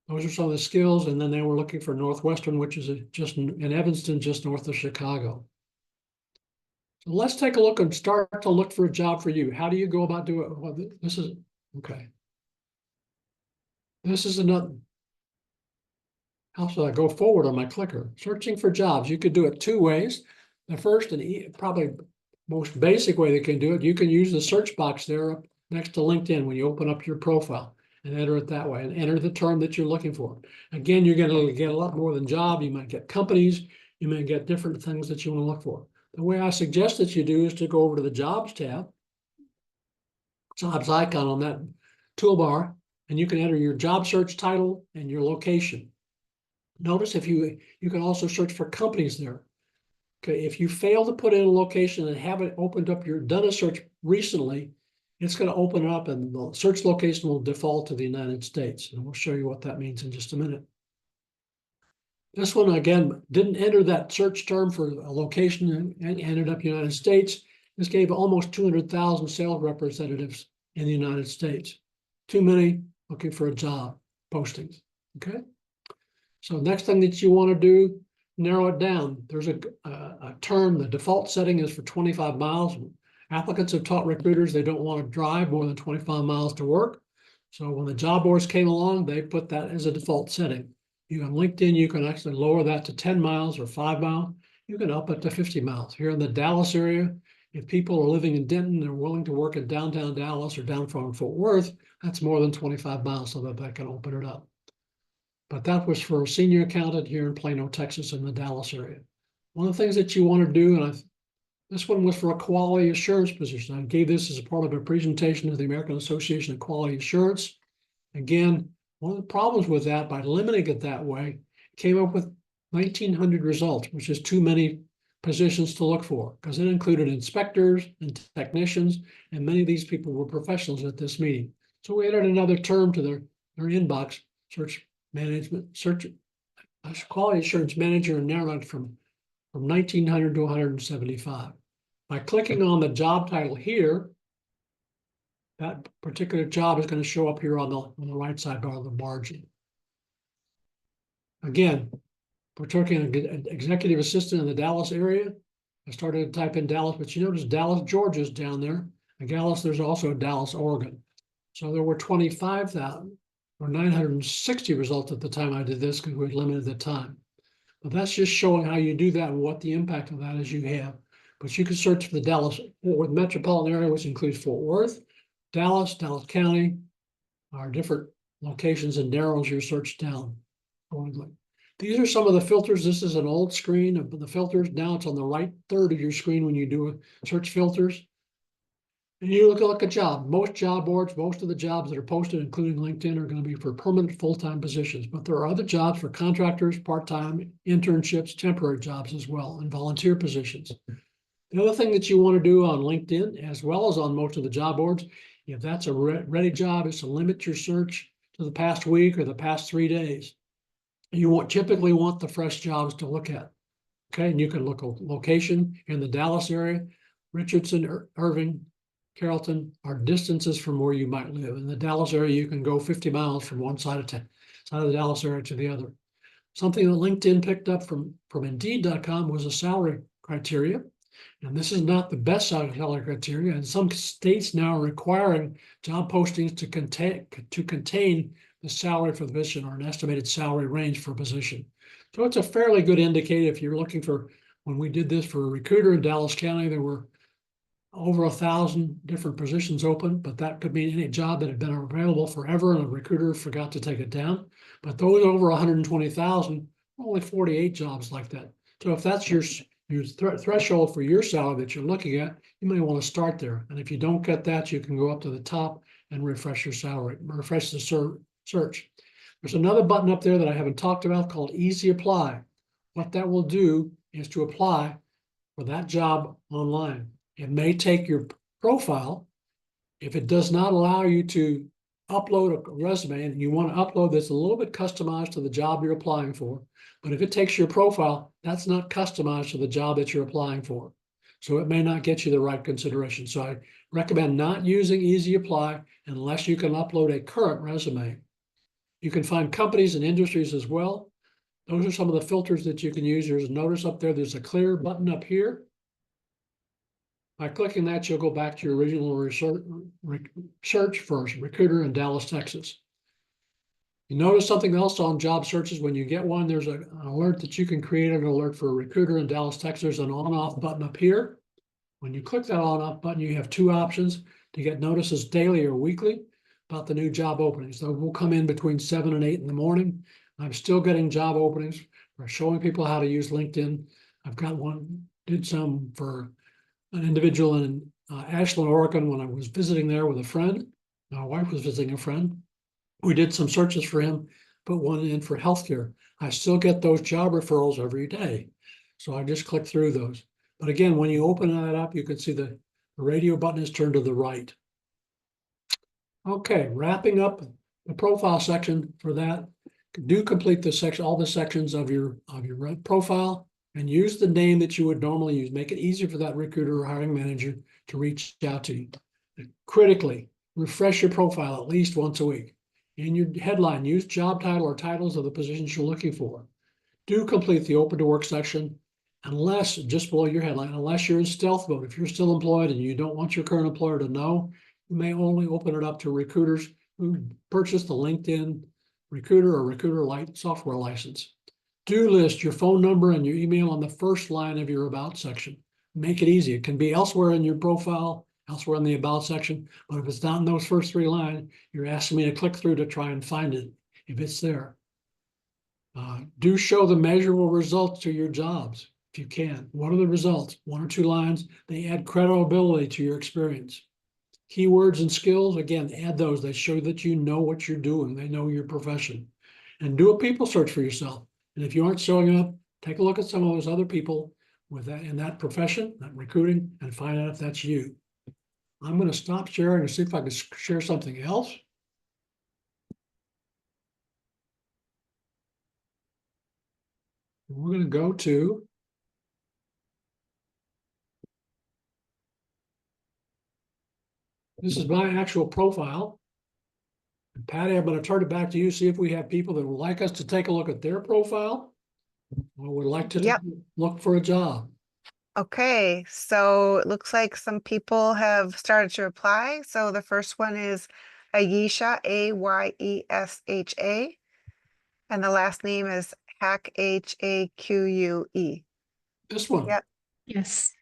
Those are some of the skills. And then they were looking for Northwestern, which is just in Evanston, just north of Chicago. So let's take a look and start to look for a job for you. How do you go about doing it? Well, this is, okay. This is another, how should I go forward on my clicker? Searching for jobs. You could do it two ways. The first and probably most basic way they can do it, you can use the search box there up next to LinkedIn when you open up your profile and enter it that way and enter the term that you're looking for. Again, you're going to get a lot more than job. You might get companies. You may get different things that you want to look for. The way I suggest that you do is to go over to the Jobs tab, Jobs icon on that toolbar, and you can enter your job search title and your location. Notice if you can also search for companies there. Okay, if you fail to put in a location and haven't opened up done a search recently, it's going to open up and the search location will default to the United States. And we'll show you what that means in just a minute. This one, again, didn't enter that search term for a location and ended up United States. This gave almost 200,000 sales representatives in the United States. Too many looking for a job postings, okay? So next thing that you want to do, narrow it down. There's a term, the default setting is for 25 miles. Applicants have taught recruiters they don't want to drive more than 25 miles to work. So when the job boards came along, they put that as a default setting. You on LinkedIn, you can actually lower that to 10 miles or 5 miles. You can up it to 50 miles. Here in the Dallas area, if people are living in Denton, they're willing to work in downtown Dallas or down from Fort Worth, that's more than 25 miles so that they can open it up. But that was for a senior accountant here in Plano, Texas, in the Dallas area. One of the things that you want to do, and this one was for a quality assurance position. I gave this as a part of a presentation to the American Association of Quality Assurance. Again, one of the problems with that, by limiting it that way, came up with 1,900 results, which is too many positions to look for, because it included inspectors and technicians, and many of these people were professionals at this meeting. So we added another term to their inbox, quality assurance manager, and narrowed it from 1,900 to 175. By clicking on the job title here, that particular job is going to show up here on the right sidebar of the margin. Again, we're talking an executive assistant in the Dallas area. I started to type in Dallas, but you notice Dallas, Georgia is down there. And Dallas, there's also Dallas, Oregon. So there were 25,000 or 960 results at the time I did this because we had limited the time. But that's just showing how you do that and what the impact of that is you have. But you can search for the Dallas-Fort Worth metropolitan area, which includes Fort Worth, Dallas, Dallas County, our different locations, and narrows your search down accordingly. These are some of the filters. This is an old screen of the filters. Now it's on the right third of your screen when you do a search filters. And you look at job. Most job boards, most of the jobs that are posted, including LinkedIn, are going to be for permanent full-time positions. But there are other jobs for contractors, part-time, internships, temporary jobs as well, and volunteer positions. The other thing that you want to do on LinkedIn, as well as on most of the job boards, if that's a ready job, is to limit your search to the past week or the past 3 days. You typically want the fresh jobs to look at. Okay, and you can look at location in the Dallas area. Richardson, Irving, Carrollton are distances from where you might live. In the Dallas area, you can go 50 miles from one side of the Dallas area to the other. Something that LinkedIn picked up from Indeed.com was a salary criteria. And this is not the best salary criteria. And some states now are requiring job postings to contain the salary for the position or an estimated salary range for a position. So it's a fairly good indicator if you're looking for, when we did this for a recruiter in Dallas County, there were over 1,000 different positions open, but that could mean any job that had been available forever and a recruiter forgot to take it down. But those over 120,000, only 48 jobs like that. So if that's your threshold for your salary that you're looking at, you may want to start there. And if you don't get that, you can go up to the top and refresh your salary, refresh the search. There's another button up there that I haven't talked about called Easy Apply. What that will do is to apply for that job online. It may take your profile. If it does not allow you to upload a resume and you want to upload that's a little bit customized to the job you're applying for, but if it takes your profile, that's not customized to the job that you're applying for. So it may not get you the right consideration. So I recommend not using Easy Apply unless you can upload a current resume. You can find companies and industries as well. Those are some of the filters that you can use. There's a notice up there. There's a clear button up here. By clicking that, you'll go back to your original search for recruiter in Dallas, Texas. You notice something else on job searches. When you get one, there's an alert that you can create an alert for a recruiter in Dallas, Texas. There's an on-off button up here. When you click that on-off button, you have 2 options to get notices daily or weekly about the new job openings. Those will come in between 7 and 8 in the morning. I'm still getting job openings for showing people how to use LinkedIn. I've got one, did some for an individual in Ashland, Oregon, when I was visiting there with a friend. My wife was visiting a friend. We did some searches for him, put one in for healthcare. I still get those job referrals every day. So I just click through those. But again, when you open that up, you can see the radio button is turned to the right. Okay, wrapping up the profile section for that. Do complete the section, all the sections of your profile, and use the name that you would normally use. Make it easier for that recruiter or hiring manager to reach out to you. Critically, refresh your profile at least once a week. In your headline, use job title or titles of the positions you're looking for. Do complete the open to work section, unless, just below your headline, unless you're in stealth mode. If you're still employed and you don't want your current employer to know, you may only open it up to recruiters who purchased the LinkedIn Recruiter or Recruiter Lite software license. Do list your phone number and your email on the first line of your About section. Make it easy. It can be elsewhere in your profile, elsewhere in the About section, but if it's not in those first 3 lines, you're asking me to click through to try and find it if it's there. Do show the measurable results to your jobs if you can. What are the results? 1 or 2 lines. They add credibility to your experience. Keywords and skills, again, add those. They show that you know what you're doing. They know your profession. And do a people search for yourself. And if you aren't showing up, take a look at some of those other people with that in that profession, that recruiting, and find out if that's you. I'm going to stop sharing and see if I can share something else. We're going to go to this is my actual profile. And Patty, I'm going to turn it back to you, see if we have people that would like us to take a look at their profile or would like to look for a job. Okay, so it looks like some people have started to apply. So the first one is Ayesha, Ayesha, and the last name is Hack, Haque. This one. Yep. Yes.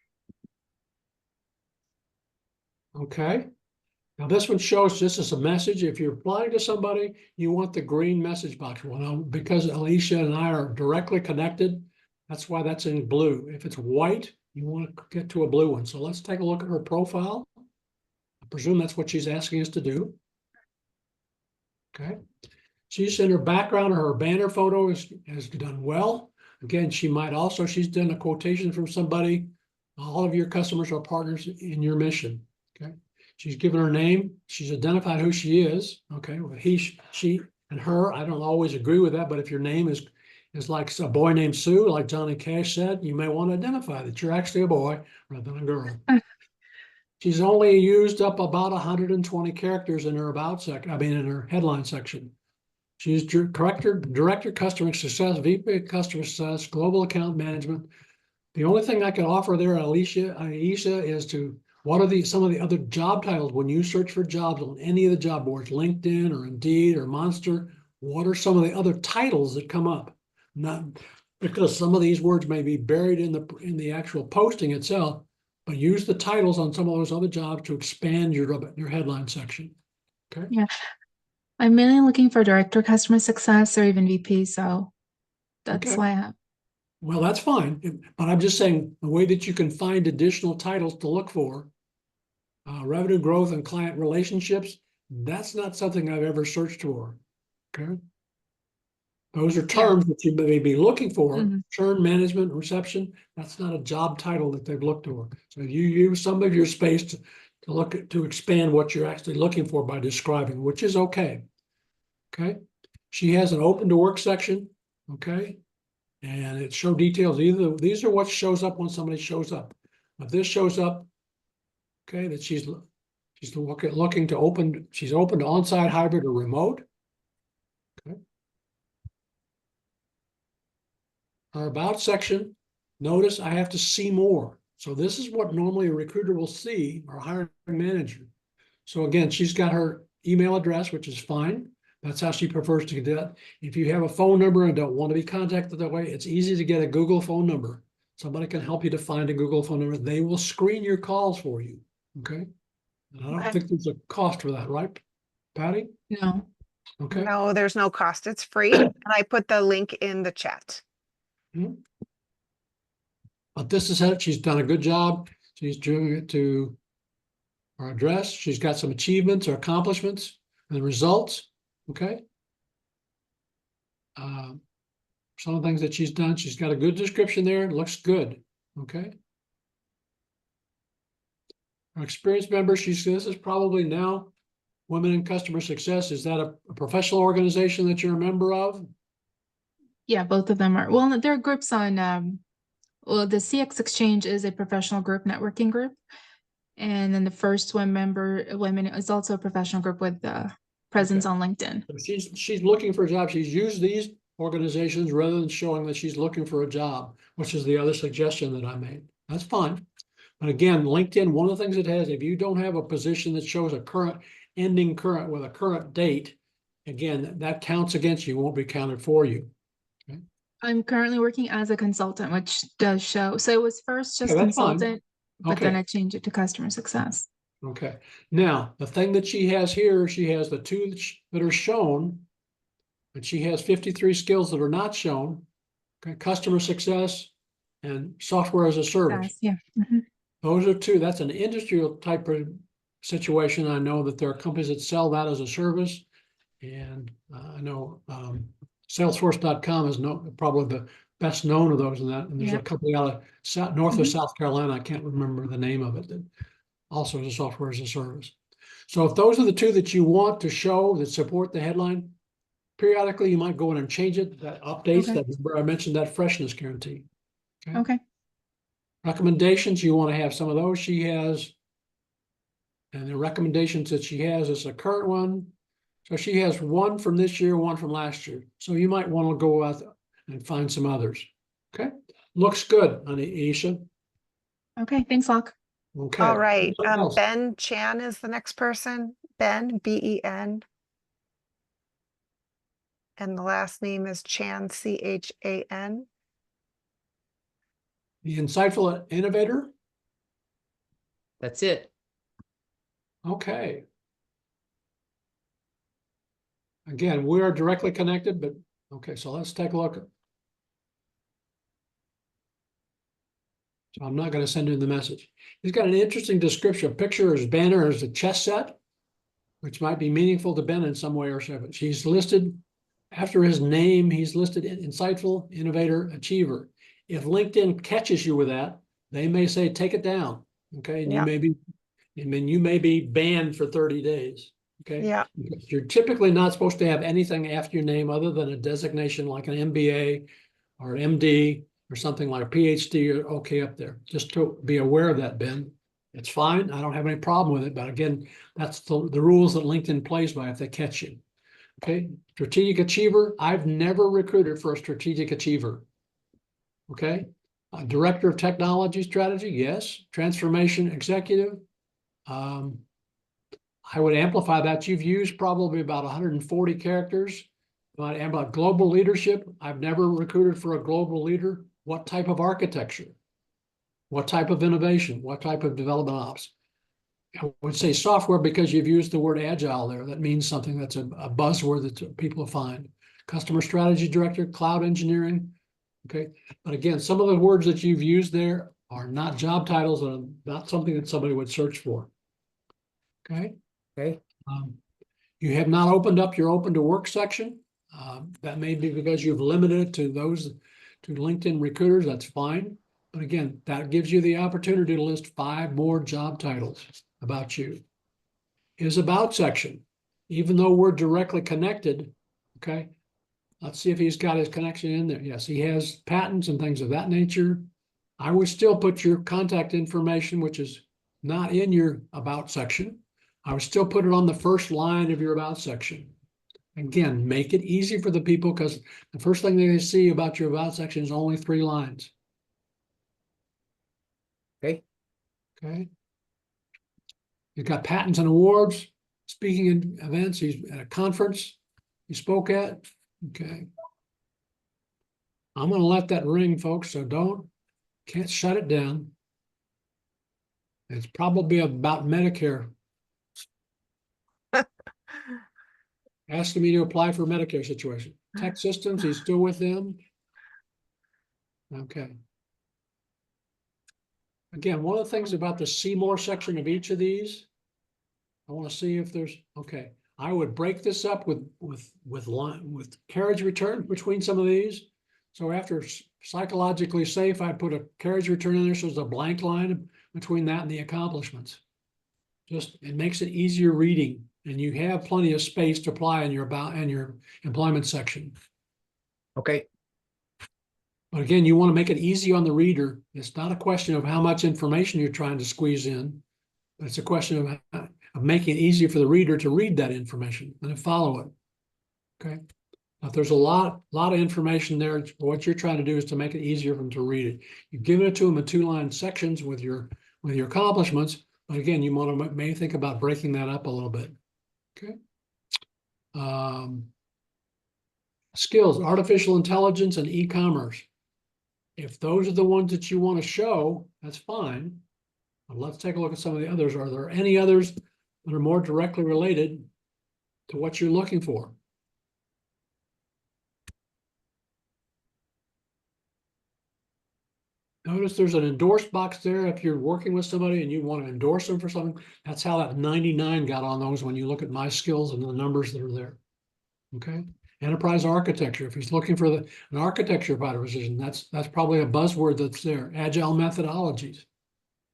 Okay. Now this one shows just as a message. If you're applying to somebody, you want the green message box. Well, because Alicia and I are directly connected, that's why that's in blue. If it's white, you want to get to a blue one. So let's take a look at her profile. I presume that's what she's asking us to do. Okay. She's in her background, her banner photo has done well. Again, she might also, she's done a quotation from somebody All of your customers are partners in your mission, okay? She's given her name, she's identified who she is, okay? Well, he, she, and her, I don't always agree with that, but if your name is like a boy named Sue, like Johnny Cash said, you may want to identify that you're actually a boy rather than a girl. She's only used up about 120 characters in her in her headline section. She's director customer success, VP customer success, global account management. The only thing I can offer there, Aisha, is what are some of the other job titles when you search for jobs on any of the job boards, LinkedIn or Indeed or Monster? What are some of the other titles that come up? Not because some of these words may be buried in the actual posting itself, but use the titles on some of those other jobs to expand your headline section. Okay. Yeah, I'm mainly looking for director customer success or even VP, so that's Okay. why I have. Well, that's fine, but I'm just saying the way that you can find additional titles to look for, revenue growth and client relationships, that's not something I've ever searched for. Okay. Those are terms that you may be looking for. Mhm. Churn management, reception, that's not a job title that they've looked for. So you use some of your space to expand what you're actually looking for by describing, which is okay. Okay. She has an open to work section. Okay. And it show details. These are what shows up when somebody shows up. If this shows up, okay, that she's looking to open, she's open to on-site, hybrid, or remote. Okay. Our about section, notice I have to see more. So this is what normally a recruiter will see, or hiring manager. So again, she's got her email address, which is fine. That's how she prefers to get that. If you have a phone number and don't want to be contacted that way, it's easy to get a Google phone number. Somebody can help you to find a Google phone number. They will screen your calls for you. Okay. And I don't Okay. think there's a cost for that, right, Patty? No. Okay. No, there's no cost. It's free. And I put the link in the chat. But this is it. She's done a good job. She's doing it to her address. She's got some achievements or accomplishments and results. Okay. Some of the things that she's done. She's got a good description there. It looks good. Okay. Our experienced member, this is probably now Women in Customer Success. Is that a professional organization that you're a member of? Yeah, both of them are. Well, there are groups on, well, the CX Exchange is a professional group, networking group. And then the first women is also a professional group with presence on LinkedIn. So she's looking for a job. She's used these organizations rather than showing that she's looking for a job, which is the other suggestion that I made. That's fine. But again, LinkedIn, one of the things it has, if you don't have a position that shows a ending current with a current date, again, that counts against you, won't be counted for you. Okay. I'm currently working as a consultant, which does show. So it was first just Okay, that's fine. consultant, but then Okay. I changed it to customer success. Okay. Now, the thing that she has here, she has the two that are shown, and she has 53 skills that are not shown. Okay, customer success and software as a service. Yeah. Mhm. Those are two. That's an industrial type of situation. I know that there are companies that sell that as a service. And I know Salesforce.com is probably the best known of those in that. And there's a company out of north of South Carolina. I can't remember the name of it. That also is a software as a service. So if those are the two that you want to show that support the headline, periodically you might go in and change it. That updates that. Remember I mentioned that freshness guarantee. Okay. Recommendations, you want to have some of those she has. And the recommendations that she has is a current one. So she has one from this year, one from last year. So you might want to go out and find some others. Okay. Looks good, Aisha. Okay. Thanks, Locke. Okay. All right. Ben Chan is the next person. Ben, B-E-N. And the last name is Chan, C-H-A-N. The insightful innovator. That's it. Okay. Again, we are directly connected, but okay, so let's take a look. So I'm not going to send him the message. He's got an interesting description. Picture his banner as a chess set, which might be meaningful to Ben in some way or shape. He's listed after his name, he's listed insightful, innovator, achiever. If LinkedIn catches you with that, they may say, take it down. Okay, and Yeah. you may be banned for 30 days. Okay. Yeah. You're typically not supposed to have anything after your name other than a designation like an MBA or an MD or something like a PhD or okay up there. Just to be aware of that, Ben. It's fine. I don't have any problem with it. But again, that's the rules that LinkedIn plays by if they catch you. Okay. Strategic achiever. I've never recruited for a strategic achiever. Okay. Director of technology strategy. Yes. Transformation executive. I would amplify that. You've used probably about 140 characters. But about global leadership, I've never recruited for a global leader. What type of architecture? What type of innovation? What type of development ops? I would say software because you've used the word agile there. That means something that's a buzzword that people find. Customer strategy director, cloud engineering. Okay. But again, some of the words that you've used there are not job titles and not something that somebody would search for. Okay. Okay. You have not opened up your open to work section. That may be because you've limited it to those to LinkedIn recruiters. That's fine. But again, that gives you the opportunity to list 5 more job titles about you. His about section, even though we're directly connected, okay, let's see if he's got his connection in there. Yes, he has patents and things of that nature. I would still put your contact information, which is not in your about section. I would still put it on the first line of your about section. Again, make it easy for the people because the first thing they see about your about section is only 3 lines. Okay. Okay. He's got patents and awards, speaking in events. He's at a conference he spoke at. Okay. I'm going to let that ring, folks, so can't shut it down. It's probably about Medicare. Asking me to apply for Medicare situation. Tech Systems, he's still with them. Okay. Again, one of the things about the see more section of each of these, I want to see if there's, okay. I would break this up with carriage return between some of these. So after psychologically safe, I put a carriage return in there, so there's a blank line between that and the accomplishments. It makes it easier reading, and you have plenty of space to apply in your about and your employment section. Okay. But again, you want to make it easy on the reader. It's not a question of how much information you're trying to squeeze in. But it's a question of making it easier for the reader to read that information and to follow it. Okay. If there's a lot of information there, what you're trying to do is to make it easier for them to read it. You've given it to them in 2-line sections with your accomplishments, but again, you want to maybe think about breaking that up a little bit. Okay. Skills, artificial intelligence and e-commerce. If those are the ones that you want to show, that's fine. But let's take a look at some of the others. Are there any others that are more directly related to what you're looking for? Notice there's an endorse box there. If you're working with somebody and you want to endorse them for something, that's how that 99 got on those when you look at my skills and the numbers that are there. Okay. Enterprise architecture. If he's looking for an architecture position, that's probably a buzzword that's there. Agile methodologies.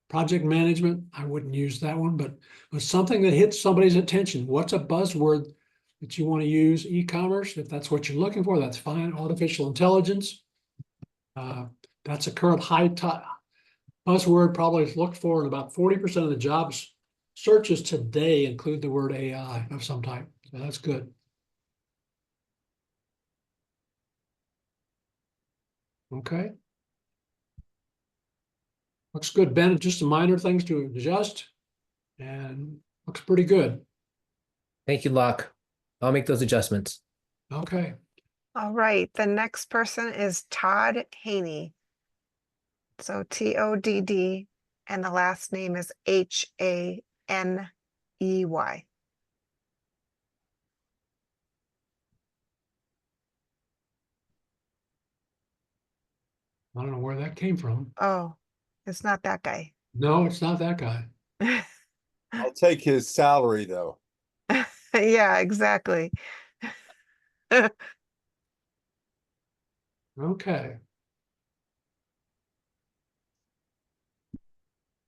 Project management, I wouldn't use that one, but something that hits somebody's attention. What's a buzzword that you want to use? E-commerce, if that's what you're looking for, that's fine. Artificial intelligence. That's a current high buzzword, probably looked for in about 40% of the jobs searches today include the word AI of some type. So that's good. Okay. Looks good, Ben. Just some minor things to adjust and looks pretty good. Thank you, Locke. I'll make those adjustments. Okay. All right. The next person is Todd Haney. So Todd, and the last name is Haney. I don't know where that came from. Oh, it's not that guy. No, it's not that guy. I'll take his salary though. Yeah, exactly. Okay.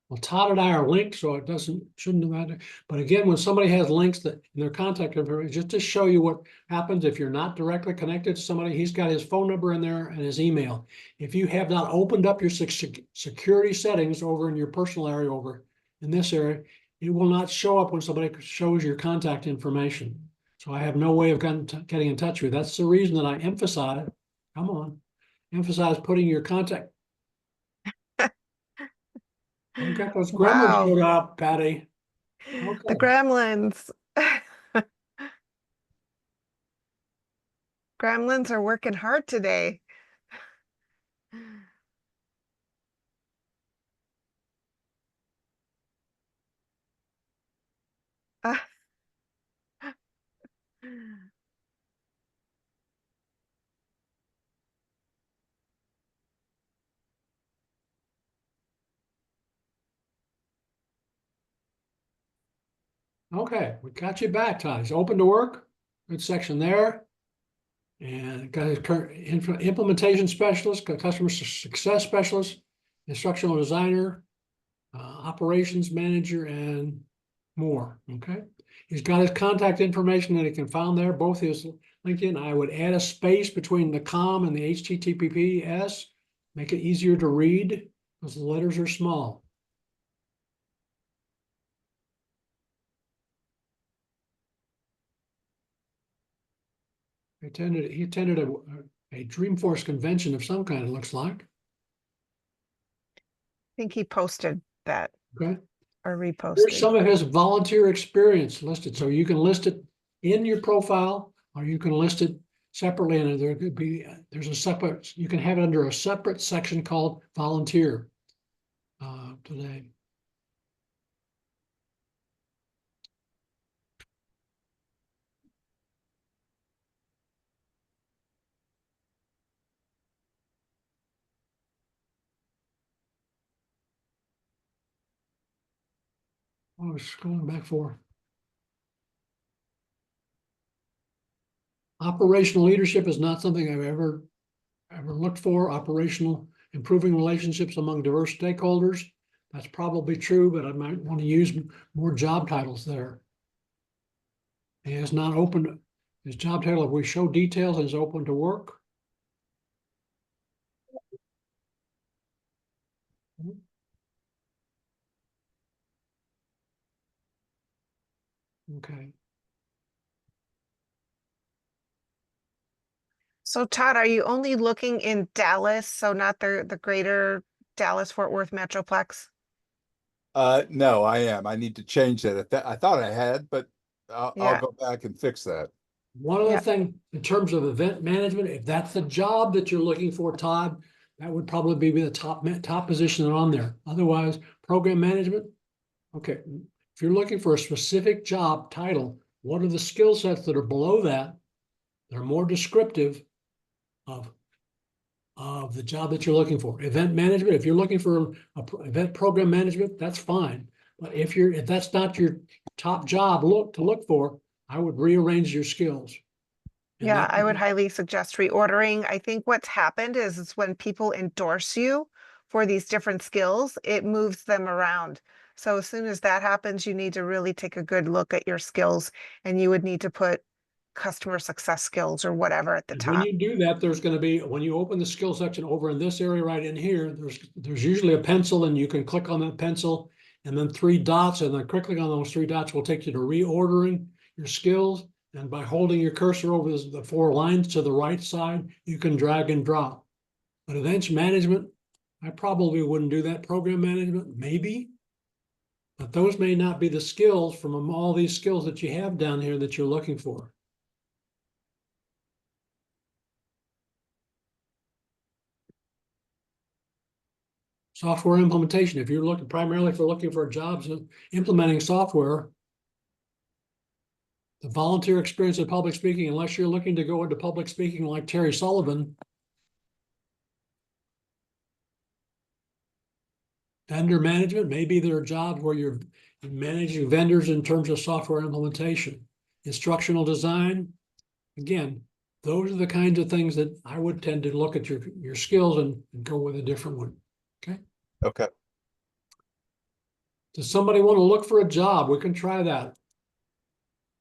Well, Todd and I are linked, so it shouldn't matter. But again, when somebody has links that in their contact information, just to show you what happens if you're not directly connected to somebody, he's got his phone number in there and his email. If you have not opened up your security settings over in your personal area over in this area, it will not show up when somebody shows your contact information. So I have no way of getting in touch with you. That's the reason that I emphasize putting your contact. Look got those gremlins Wow, showed up, Patty. the Okay. gremlins. Gremlins are working hard today. Okay, we got you back, Todd. He's open to work. Good section there. And got his current implementation specialist, customer success specialist, instructional designer, operations manager, and more. Okay. He's got his contact information that he can find there, both his LinkedIn. I would add a space between the com and the HTTPS, make it easier to read because the letters are small. He attended a Dreamforce convention of some kind, it looks like. I think he posted that Okay. or Here's reposted. some of his volunteer experience listed. So you can list it in your profile or you can list it separately. And there could be, there's a separate, you can have it under a separate section called volunteer today. I was scrolling back for operational leadership is not something I've ever looked for. Operational, improving relationships among diverse stakeholders. That's probably true, but I might want to use more job titles there. He has not opened his job title. If we show details, is open to work. Okay. So Todd, are you only looking in Dallas, so not the greater Dallas-Fort Worth Metroplex? No, I am. I need to change that. I thought I had, but I'll Yeah, go back and fix that. One other Yeah. thing, in terms of event management, if that's the job that you're looking for, Todd, that would probably be the top position on there. Otherwise, program management. Okay, if you're looking for a specific job title, what are the skill sets that are below that? They're more descriptive of the job that you're looking for. Event management, if you're looking for event program management, that's fine. But if that's not your top job to look for, I would rearrange your skills. And yeah, that I would highly suggest reordering. I think what's happened is when people endorse you for these different skills, it moves them around. So as soon as that happens, you need to really take a good look at your skills, and you would need to put customer success skills or whatever at the And when top. you do that, there's going to be, when you open the skill section over in this area right in here, there's usually a pencil, and you can click on that pencil and then 3 dots, and then clicking on those 3 dots will take you to reordering your skills. And by holding your cursor over the 4 lines to the right side, you can drag and drop. But events management, I probably wouldn't do that. Program management, maybe. But those may not be the skills from all these skills that you have down here that you're looking for. Software implementation, if you're looking primarily for jobs implementing software, the volunteer experience in public speaking, unless you're looking to go into public speaking like Terry Sullivan. Vendor management, maybe there are jobs where you're managing vendors in terms of software implementation. Instructional design, again, those are the kinds of things that I would tend to look at your skills and go with a different one. Okay. Okay. Does somebody want to look for a job? We can try that.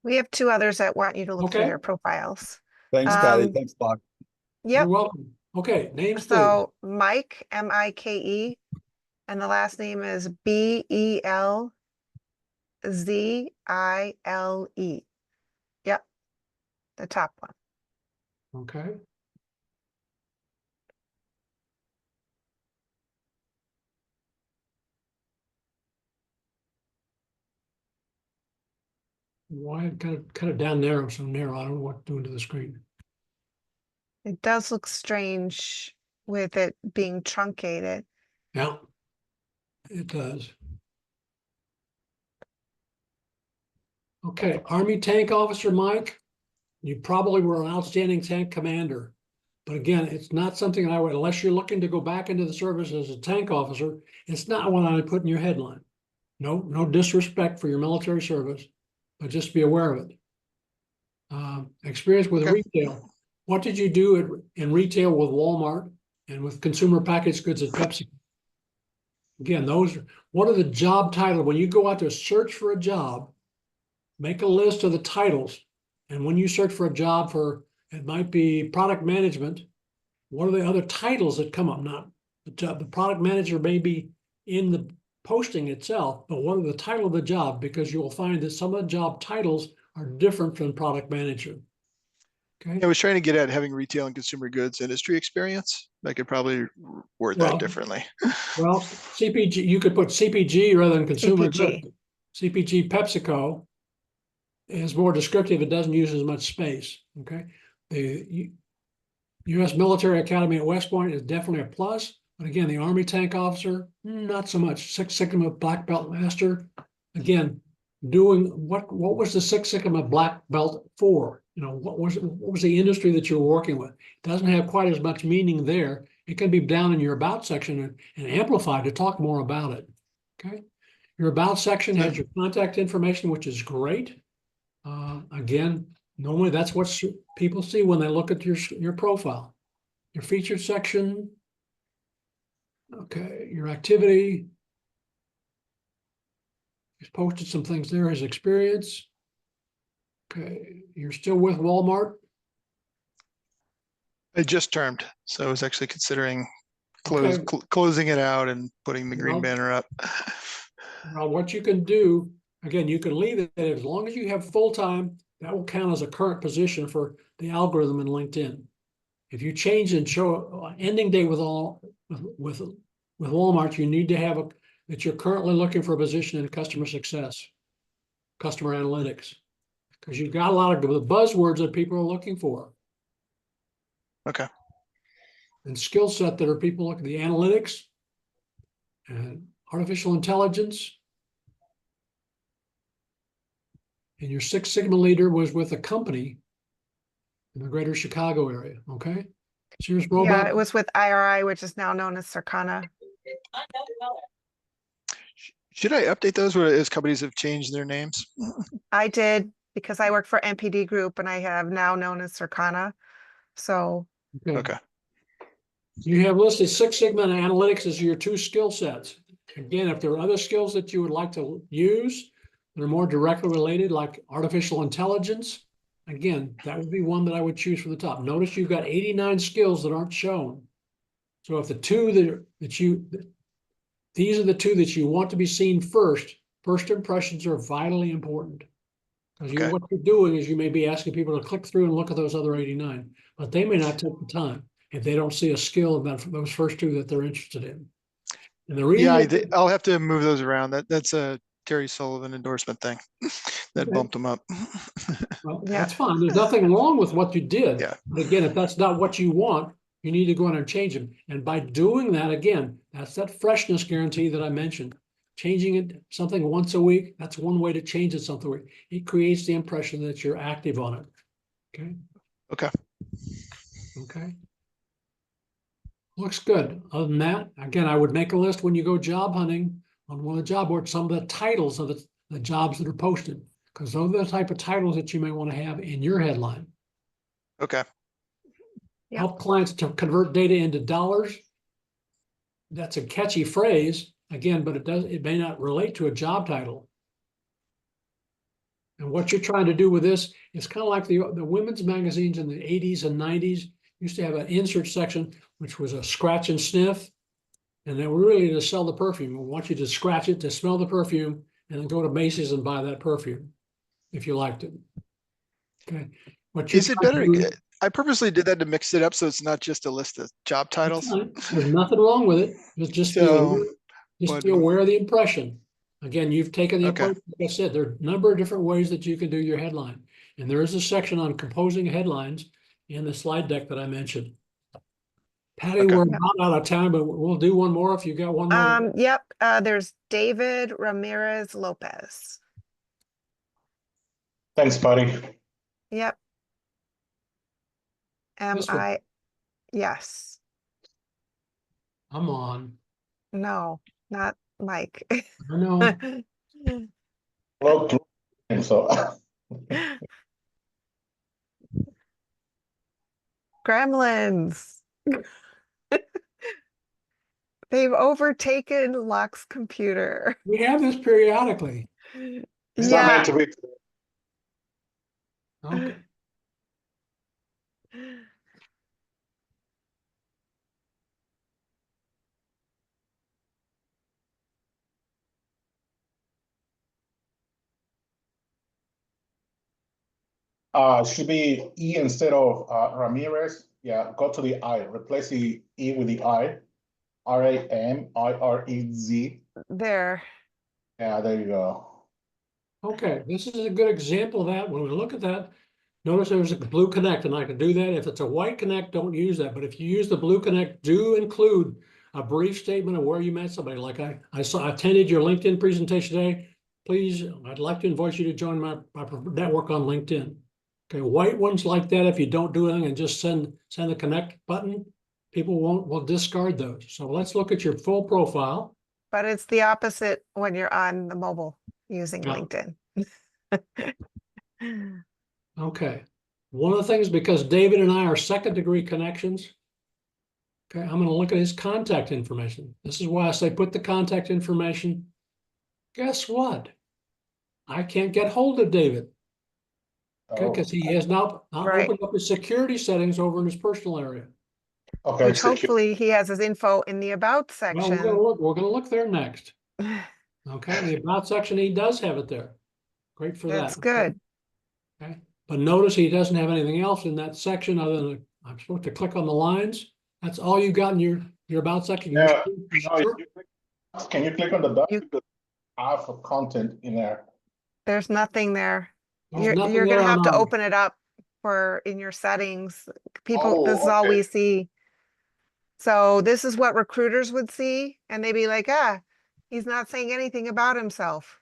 We have two others that want you to look through Okay. their profiles. Thanks, Patty. Um, Thanks, Locke. You're Yep. welcome. Okay, names, please. So Mike, Mike, and the last name is Belzile. Yep. The top one. Okay. Why cut it down narrow, so narrow? I don't know what to do to the screen. It does look strange with it being truncated. Yeah, it does. Okay, Army Tank Officer Mike, you probably were an outstanding tank commander. But again, it's not something I would, unless you're looking to go back into the service as a tank officer, it's not what I would put in your headline. No disrespect for your military service, but just be aware of it. Experience with Okay. retail. What did you do in retail with Walmart and with consumer packaged goods at Pepsi? Again, what are the job titles? When you go out to search for a job, make a list of the titles. And when you search for a job it might be product management, what are the other titles that come up? Not the job, the product manager may be in the posting itself, but what are the title of the job? Because you will find that some of the job titles are different from product manager. Okay. I was trying to get at having retail and consumer goods industry experience. I could probably word Well, that differently. Well, CPG, you could put CPG rather than consumer CPG. goods. CPG PepsiCo is more descriptive. It doesn't use as much space. Okay. The U.S. Military Academy at West Point is definitely a plus. But again, the Army Tank Officer, not so much. Six Sigma Black Belt Master, again, doing what was the Six Sigma Black Belt for? You know, what was the industry that you were working with? It doesn't have quite as much meaning there. It can be down in your about section and amplified to talk more about it. Okay. Your about section has your contact information, which is great. Again, normally that's what people see when they look at your profile. Your featured section. Okay, your activity. He's posted some things there, his experience. Okay, you're still with Walmart? I just termed, so I was actually considering Okay. closing it out and putting the green Well- banner up. Well, what you can do, again, you can leave it as long as you have full-time, that will count as a current position for the algorithm in LinkedIn. If you change and show ending date with Walmart, you need to have that you're currently looking for a position in customer success, customer analytics, because you've got a lot of the buzzwords that people are looking for. Okay. And skill set that are people looking at the analytics and artificial intelligence. And your Six Sigma leader was with a company in the greater Chicago area. Okay. Sears Roebuck. Yeah, it was with IRI, which is now known as Circana. Should I update those as companies have changed their names? I did because I work for MPD Group and I have now known as Circana. So Okay. You have listed Six Sigma and analytics as your two skill sets. Again, if there are other skills that you would like to use that are more directly related, like artificial intelligence, again, that would be one that I would choose from the top. Notice you've got 89 skills that aren't shown. So if the two these are the two that you want to be seen first impressions are vitally important. Because Okay. what you're doing is you may be asking people to click through and look at those other 89, but they may not take the time if they don't see a skill about those first two that they're interested in. And the reason Yeah, I'll have to move those around. That's a Terry Sullivan endorsement thing that Okay. bumped them up. well, Yeah. that's fine. There's nothing wrong with what you did. Yeah. But again, if that's not what you want, you need to go in and change them. And by doing that, again, that's that freshness guarantee that I mentioned. Changing it something once a week, that's one way to change it something a week. It creates the impression that you're active on it. Okay. Okay. Okay. Looks good. Other than that, again, I would make a list when you go job hunting on one of the job boards, some of the titles of the jobs that are posted, because those are the type of titles that you may want to have in your headline. Okay. Yep. Help clients to convert data into dollars. That's a catchy phrase, again, but it may not relate to a job title. And what you're trying to do with this is kind of like the women's magazines in the 80s and 90s used to have an insert section, which was a scratch and sniff. And they were really to sell the perfume. We want you to scratch it, to smell the perfume, and then go to Macy's and buy that perfume if you liked it. Okay. What you're Is it trying to better? do- I purposely did that to mix it up so it's not just a list of job titles. There's nothing wrong with it. Just So, be aware of the impression. Again, you've taken the Okay. approach, like I said, there are a number of different ways that you can do your headline. And there is a section on composing headlines in the slide deck that I mentioned. Patty, Okay. we're about out of time, but we'll do one more if you got one more. Yep, there's David Ramirez Lopez. Thanks, buddy. Yep. This one. Yes. I'm on. No, not Mike. I know. Well, and so Gremlins. They've overtaken Locke's computer. We have this periodically. it's not meant Yeah. to be. Okay. Should be E instead of Ramirez. Yeah, go to the I. Replace the E with the I. Ramirez. There. Yeah, there you go. Okay, this is a good example of that. When we look at that, notice there's a blue connect, and I can do that. If it's a white connect, don't use that. But if you use the blue connect, do include a brief statement of where you met somebody. Like I attended your LinkedIn presentation today. Please, I'd like to invite you to join my network on LinkedIn. Okay, white ones like that, if you don't do anything and just send the connect button, people will discard those. So let's look at your full profile. But it's the opposite when you're on the mobile using Yeah. LinkedIn. Okay. One of the things, because David and I are second degree connections, okay, I'm going to look at his contact information. This is why I say put the contact information. Guess what? I can't get hold of David. Okay, because he has not Right. opened up his security settings over in his personal area. Okay, Which hopefully he has his info in the about Well, section. we're gonna look there next. Okay, the about section, he does have it there. Great for that. That's good. Okay, but notice he doesn't have anything else in that section other than I'm supposed to click on the lines. That's all you got in your about section. Yeah. Sure. Can you click on the button? You- Because I have a content in there. There's nothing there. There's nothing You're there gonna have on to ours. open it up in your settings. People, this is all okay. we see. So this is what recruiters would see, and they'd be like, he's not saying anything about himself.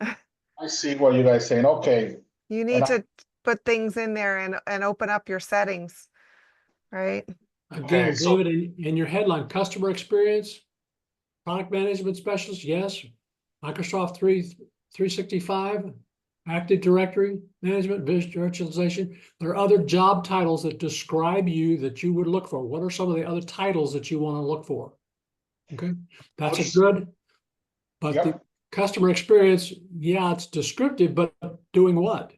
I see what you guys saying. Okay. You And need to put things in there and open up your settings, right? Again, Okay, so- David, in your headline, customer experience, product management specialist, yes. Microsoft 365, Active Directory management, virtualization. There are other job titles that describe you that you would look for. What are some of the other titles that you want to look for? Okay, that's a good. But the Yep. customer experience, yeah, it's descriptive, but doing what?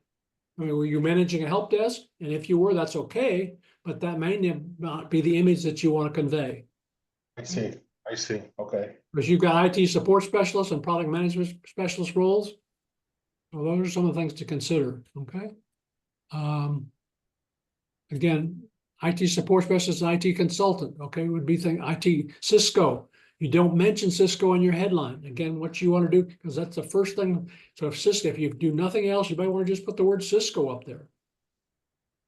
I mean, were you managing a help desk? And if you were, that's okay, but that may not be the image that you want to convey. I see. Okay. Because you've got IT support specialists and product management specialist roles. Well, those are some of the things to consider, okay? Again, IT support specialist, and IT consultant, okay, would be IT Cisco. You don't mention Cisco in your headline. Again, what you want to do, because that's the first thing. So if you do nothing else, you might want to just put the word Cisco up there.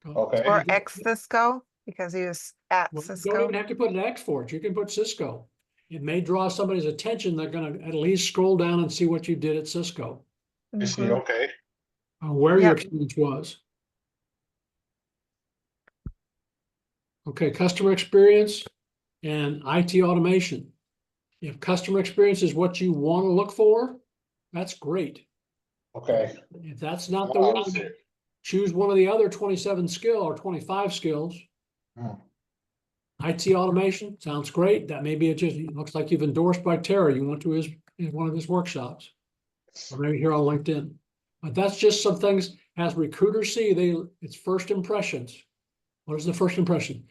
Okay. Or ex Cisco, because he was at Well, you Cisco. don't even have to put an X for it. You can put Cisco. It may draw somebody's attention. They're going to at least scroll down and see what you did at Cisco, I see. Mhm. Okay. where your Yep. experience was. Okay, customer experience and IT automation. If customer experience is what you want to look for, that's great. Okay. If that's not the Well, one, choose one of the other 27 skill or 25 skills. Hmm. IT automation, sounds great. That may be it looks like you've endorsed by Terry. You went to one of his workshops. Or maybe here on LinkedIn. But that's just some things as recruiters see, it's first impressions. What is the first impression?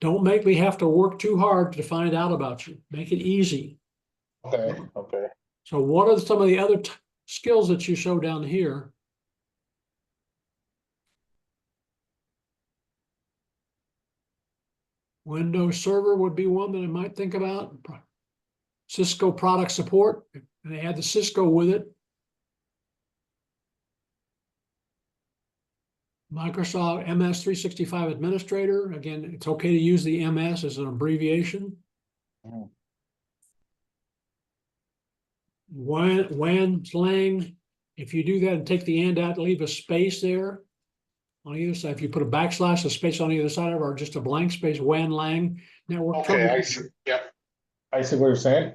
Don't make me have to work too hard to find out about you. Make it easy. Okay, okay. So what are some of the other skills that you show down here? Windows Server would be one that I might think about. Cisco product support, and they add the Cisco with it. Microsoft MS 365 Administrator. Again, it's okay to use the MS as an abbreviation. Mhm. WAN slang. If you do that and take the and out, leave a space there on either side. If you put a backslash, a space on either side of it, or just a blank space, WAN lang network. Okay, I see. Yeah. I see what you're saying.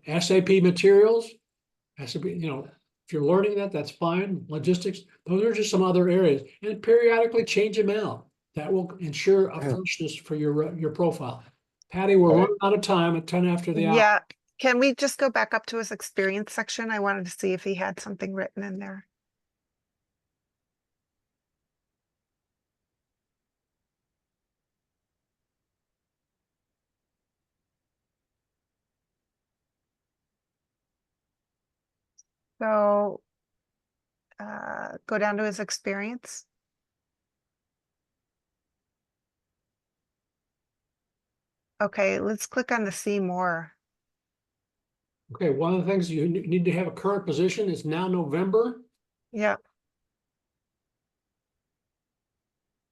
SAP materials. SAP, if you're learning that, that's fine. Logistics, those are just some other areas. And periodically change them out. That will ensure a freshness for your profile. Patty, we're Okay. running out of time at 10 after the hour. Yeah, can we just go back up to his experience section? I wanted to see if he had something written in there. So go down to his experience. Okay, let's click on the see more. Okay, one of the things you need to have a current position is now November. Yeah.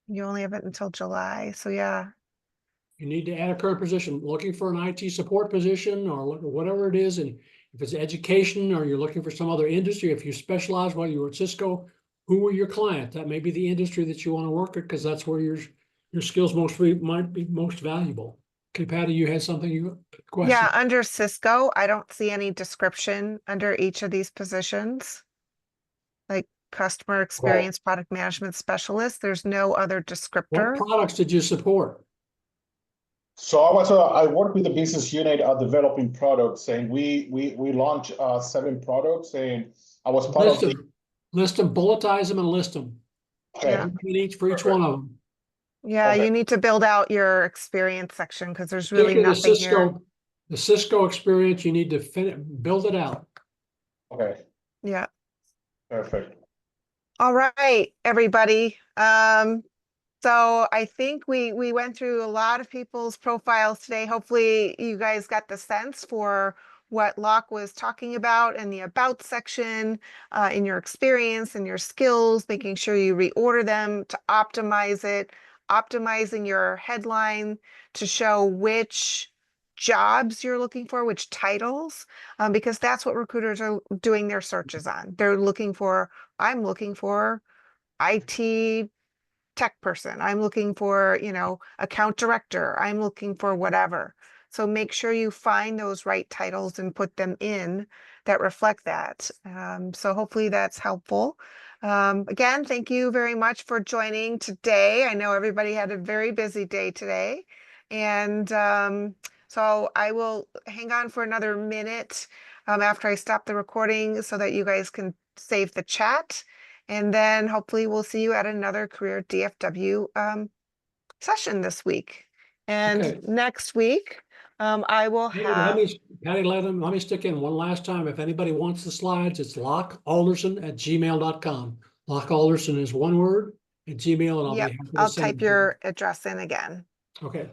You only have it until July, so yeah. You need to add a current position, looking for an IT support position or whatever it is. And if it's education or you're looking for some other industry, if you specialize while you were at Cisco, who were your client? That may be the industry that you want to work at because that's where your skills might be most valuable. Okay, Patty, you had something question? Yeah, under Cisco, I don't see any description under each of these positions. Like customer experience, product management specialist, there's no other What descriptor. products did you support? So I work with the business unit developing products, and we launched 7 products, and I was part of the. List them, bulletize them, and list them. Yeah. For each one of them. Yeah, Okay. you need to build out your experience section because there's really nothing here. The Cisco experience, you need to build it out. Okay, Yeah. perfect. All right, everybody. So I think we went through a lot of people's profiles today. Hopefully you guys got the sense for what Locke was talking about in the about section, in your experience and your skills, making sure you reorder them to optimize it, optimizing your headline to show which jobs you're looking for, which titles, because that's what recruiters are doing their searches on. They're looking for, I'm looking for IT tech person. I'm looking for, account director. I'm looking for whatever. So make sure you find those right titles and put them in that reflect that. So hopefully that's helpful. Again, thank you very much for joining today. I know everybody had a very busy day today. And so I will hang on for another minute after I stop the recording so that you guys can save the chat. And then hopefully we'll see you at another Career DFW session this week. And Okay. next week, I will have. Patty, let me stick in one last time. If anybody wants the slides, it's lockealderson@gmail.com. Locke Alderson is one word at Gmail, and I'll Yep, be happy to I'll send type it to your address in again. you. Okay.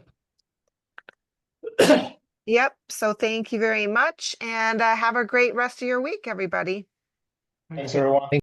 Yep. So thank you very much, and have a great rest of your week, everybody. Thanks, everyone.